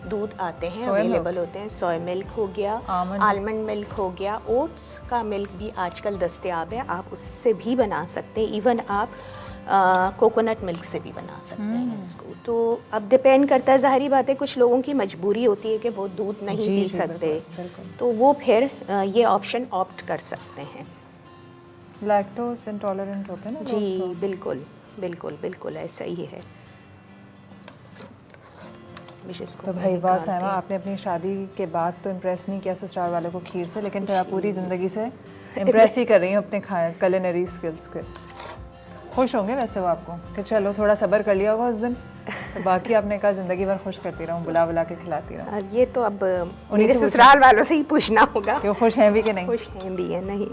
दूध आते हैं Soy अवेलेबल होते हैं, सोया मिल्क हो गया, आलमंड मिल्क हो गया, ओट्स का मिल्क भी आजकल दस्तयाब है, आप उससे भी बना सकते हैं। इवन आप कोकोनट मिल्क से भी बना सकते हैं इसको। तो अब डिपेंड करता है, ज़ाहिरी बात है कुछ लोगों की मजबूरी होती है कि वो दूध नहीं पी सकते, तो वो फिर ये ऑप्शन ऑप्ट कर सकते हैं। लैक्टोज इंटॉलरेंट होते हैं ना जी लोग तो। बिल्कुल बिल्कुल बिल्कुल ऐसा ही है। तो भाई वाह साइमा, आपने अपनी शादी के बाद तो इम्प्रेस नहीं किया ससुराल वालों को खीर से, लेकिन फिर आप पूरी ज़िंदगी से इम्प्रेस ही कर रही हैं अपने culinary स्किल्स के। खुश होंगे वैसे वो आपको कि चलो थोड़ा सब्र कर लिया होगा उस दिन, तो बाकी आपने कहा ज़िंदगी भर खुश करती रहूँ, बुला बुला के खिलाती रहूँ। ये तो अब मेरे ससुराल वालों से ही पूछना होगा कि वो खुश हैं भी कि नहीं, खुश हैं भी या नहीं,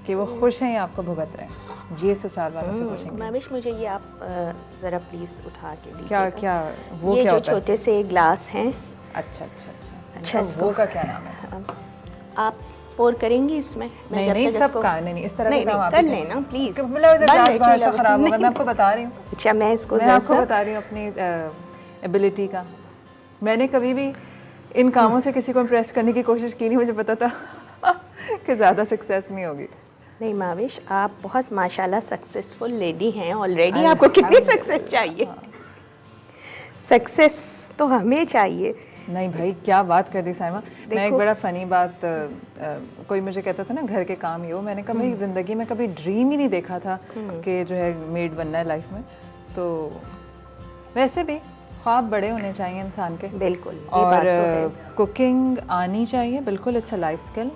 कि वो खुश हैं या आपको भुगत रहे हैं, ये ससुराल वालों से पूछेंगे। माविश मुझे ये आप ज़रा प्लीज़ उठा के दीजिए। क्या क्या वो ये क्या जो होता है? छोटे से ग्लास हैं, अच्छा अच्छा अच्छा अच्छा, तो इसको वो का क्या नाम है? आप पोर करेंगी इसमें? नहीं नहीं सब का नहीं, इस तरह नहीं, का काम नहीं, आप कर ही लेना प्लीज़। मतलब ग्लास बाहर से खराब होगा, मैं आपको बता रही हूँ। अच्छा, मैं इसको मैं आपको बता रही हूँ अपनी एबिलिटी का। मैंने कभी भी इन कामों से किसी को इम्प्रेस करने की कोशिश की नहीं, मुझे पता था कि ज़्यादा सक्सेस नहीं होगी। नहीं माविश, आप बहुत माशाल्लाह सक्सेसफुल लेडी हैं ऑलरेडी, आपको कितनी सक्सेस चाहिए? सक्सेस तो हमें चाहिए। नहीं भाई क्या बात कर दी साइमा। मैं एक बड़ा फ़नी बात, कोई मुझे कहता था ना घर के काम ये हो, मैंने कहा भाई ज़िंदगी में कभी ड्रीम ही नहीं देखा था कि जो है मेड बनना है लाइफ में। तो वैसे भी ख्वाब बड़े होने चाहिए इंसान के, बिल्कुल, ये और बात तो है। कुकिंग आनी चाहिए, बिल्कुल इट्स अ लाइफ स्किल,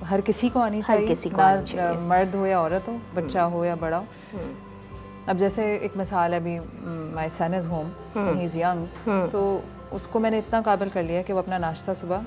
हर किसी को आनी चाहिए, किसी को आनी चाहिए। मर्द हो या औरत हो, बच्चा हो या बड़ा हो। अब जैसे एक मिसाल है, अभी my son is home, he is young, तो उसको मैंने इतना काबिल कर लिया कि वो अपना नाश्ता सुबह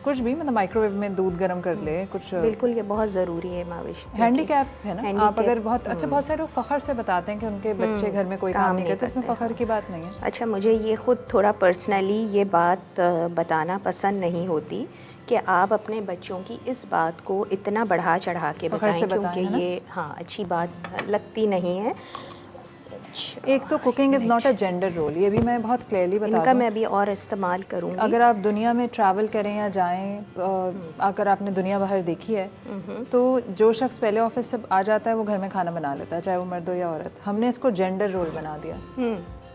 कुछ भी मतलब माइक्रोवेव में दूध गर्म कर ले, कुछ बिल्कुल ये बहुत ज़रूरी है माविश। हैंडीकैप है ना आप, अगर बहुत अच्छा, बहुत सारे लोग फ़ख्र से बताते हैं कि उनके बच्चे घर में कोई काम नहीं करते, इसमें फ़ख्र की बात नहीं है। अच्छा, मुझे ये ख़ुद थोड़ा पर्सनली ये बात बताना पसंद नहीं होती कि आप अपने बच्चों की इस बात को इतना बढ़ा चढ़ा के बताएं, क्योंकि ये हाँ अच्छी बात लगती नहीं है। एक तो cooking is not a gender role, ये भी मैं बहुत क्लियरली बता इनका दूं। मैं अभी और इस्तेमाल करूँगी। अगर आप दुनिया में ट्रैवल करें या जाएं, अगर आपने दुनिया बाहर देखी है, तो जो शख्स पहले ऑफिस से आ जाता है वो घर में खाना बना लेता है, चाहे वो मर्द हो या औरत। हमने इसको जेंडर रोल बना दिया।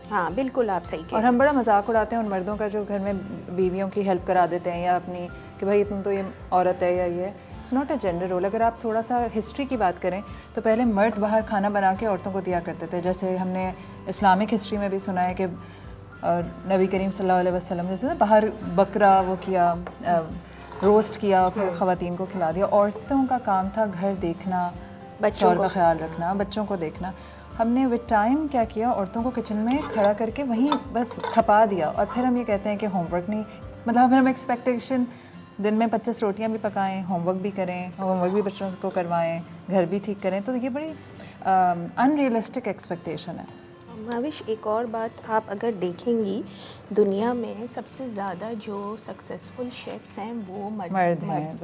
हाँ बिल्कुल, आप सही कह रहे हैं। और हम बड़ा मजाक उड़ाते हैं उन मर्दों का जो घर में बीवियों की हेल्प करा देते हैं, या अपनी कि भाई तुम तो ये औरत है या ये। It's not a gender role. अगर आप थोड़ा सा हिस्ट्री की बात करें तो पहले मर्द बाहर खाना बना के औरतों को दिया करते थे। जैसे हमने इस्लामिक हिस्ट्री में भी सुना है कि नबी करीम सल्लल्लाहु अलैहि वसल्लम जैसे बाहर बकरा वो किया, रोस्ट किया, फिर ख़वातीन को खिला दिया। औरतों का काम था घर देखना, बच्चों का ख्याल रखना, बच्चों को देखना। हमने विद टाइम क्या किया, औरतों को किचन में खड़ा करके वहीं बस खपा दिया, और फिर हम ये कहते हैं कि होमवर्क नहीं, मतलब फिर हम एक्सपेक्टेशन दिन में 25 रोटियां भी पकाएं, होमवर्क भी करें, होमवर्क भी बच्चों को करवाएं, घर भी ठीक करें, तो ये बड़ी अनरियलिस्टिक एक्सपेक्टेशन है। माविश, एक और बात आप अगर देखेंगी, दुनिया में सबसे ज़्यादा जो सक्सेसफुल शेफ्स हैं वो मर्द हैं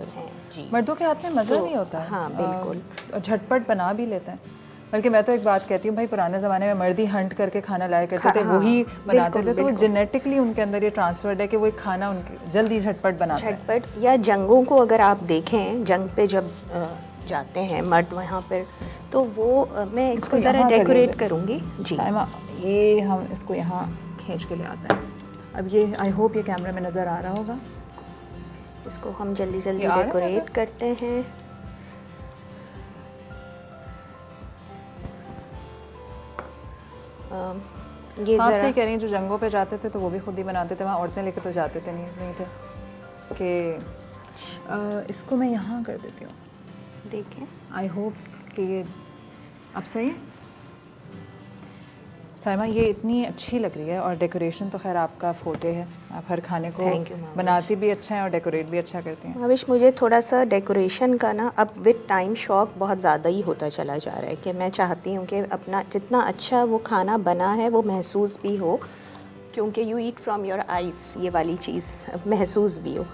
जी। मर्दों के हाथ में मज़ा नहीं होता है। हाँ बिल्कुल, और झटपट बना भी लेते हैं। बल्कि मैं तो एक बात कहती हूँ भाई, पुराने ज़माने में मर्द ही हंट करके खाना लाया करते थे, वही बनाते थे, तो वो जेनेटिकली उनके अंदर ये ट्रांसफर्ड है कि वो एक खाना उनके जल्दी झटपट बनाते हैं। झटपट। या जंगों को अगर आप देखें, जंग पे जब जाते हैं मर्द वहाँ पर, तो वो मैं इसको ज़रा डेकोरेट करूँगी जी। ये हम इसको यहाँ खींच के ले आते हैं। अब ये आई होप ये कैमरा में नज़र आ रहा होगा। इसको हम जल्दी जल्दी डेकोरेट करते हैं। ये आप ज़रा सही कह रही हैं, जो जंगों पे जाते थे तो वो भी खुद ही बनाते थे, वहाँ औरतें लेके तो जाते थे नहीं थे कि इसको मैं यहाँ कर देती हूँ। देखें। आई होप कि ये अब सही है। साइमा ये इतनी अच्छी लग रही है और डेकोरेशन तो खैर आपका फोटे है, आप हर खाने को Thank you, माविश। बनाती भी अच्छा है और डेकोरेट भी अच्छा करती हैं। माविश, मुझे थोड़ा सा डेकोरेशन का ना अब विद टाइम शौक बहुत ज़्यादा ही होता चला जा रहा है कि मैं चाहती हूँ कि अपना जितना अच्छा वो खाना बना है वो महसूस भी हो, क्योंकि you eat from your eyes, ये वाली चीज़ महसूस भी हो।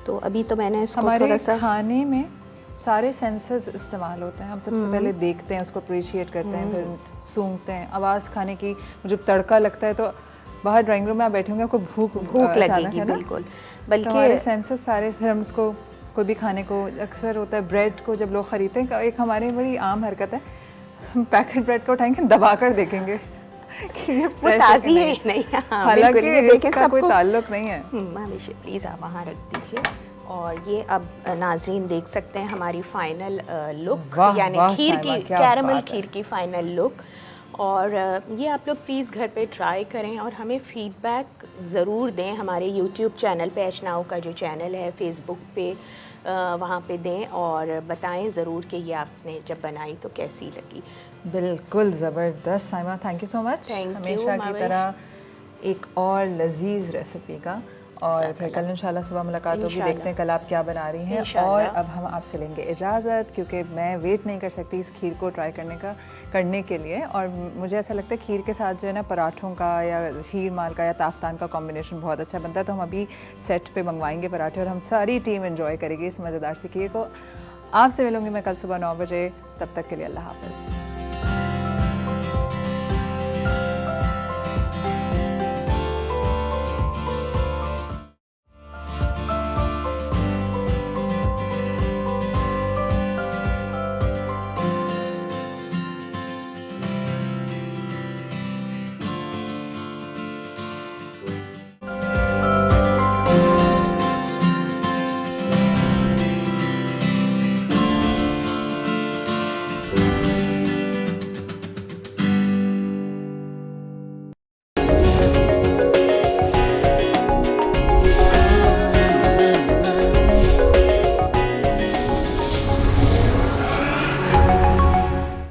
तो अभी तो मैंने इसको हमारे थोड़ा सा खाने में सारे सेंसेस इस्तेमाल होते हैं। हम सबसे पहले देखते हैं, उसको अप्रिशिएट करते हैं, फिर सूंघते हैं। आवाज़ खाने की, मुझे तड़का लगता है तो बाहर ड्राइंग रूम में आप बैठे होंगे, आपको भूख अचानक लगेगी, है ना? बिल्कुल। तो हमारे बल्कि सेंसेस सारे, फिर हम उसको कोई भी खाने को, अक्सर होता है ब्रेड को जब लोग ख़रीदते हैं, एक हमारी बड़ी आम हरकत है, हम पैकेट ब्रेड को उठाएंगे, दबा कर देखेंगे कि ये वो fresh ताज़ी कि है या नहीं। हाँ, हालांकि बिल्कुल, ये देखें इसका कोई सबको। ताल्लुक नहीं है। माविश प्लीज़ आप वहाँ रख दीजिए। और ये अब नाजरीन देख सकते हैं हमारी फाइनल लुक, वाह, यानी वाह, खीर साइमा, की, क्या कैरमल बात है। खीर की फाइनल लुक। और ये आप लोग प्लीज़ घर पे ट्राई करें और हमें फ़ीडबैक ज़रूर दें। हमारे यूट्यूब चैनल पे, ऐशनाओ का जो चैनल है, फेसबुक पे वहाँ पे दें और बताएं ज़रूर कि ये आपने जब बनाई तो कैसी लगी। बिल्कुल ज़बरदस्त Saima, thank you so much. Thank you, हमेशा की माविश। तरह एक और लजीज रेसिपी का, और फिर कल इंशाल्लाह सुबह मुलाकात होगी, इंशाल्लाह। देखते हैं कल आप क्या बना रही हैं। और इंशाल्लाह। अब हम आपसे लेंगे इजाज़त, क्योंकि मैं वेट नहीं कर सकती इस खीर को ट्राई करने के लिए। और मुझे ऐसा लगता है खीर के साथ जो है ना, पराठों का या शीर माल का या ताफ्तान का कॉम्बिनेशन बहुत अच्छा बनता है। तो हम अभी सेट पे मंगवाएंगे पराठे और हम सारी टीम एंजॉय करेगी इस मज़ेदार सी खीर को। आपसे मिलूंगी मैं कल सुबह 9 बजे, तब तक के लिए अल्लाह हाफ़िज़।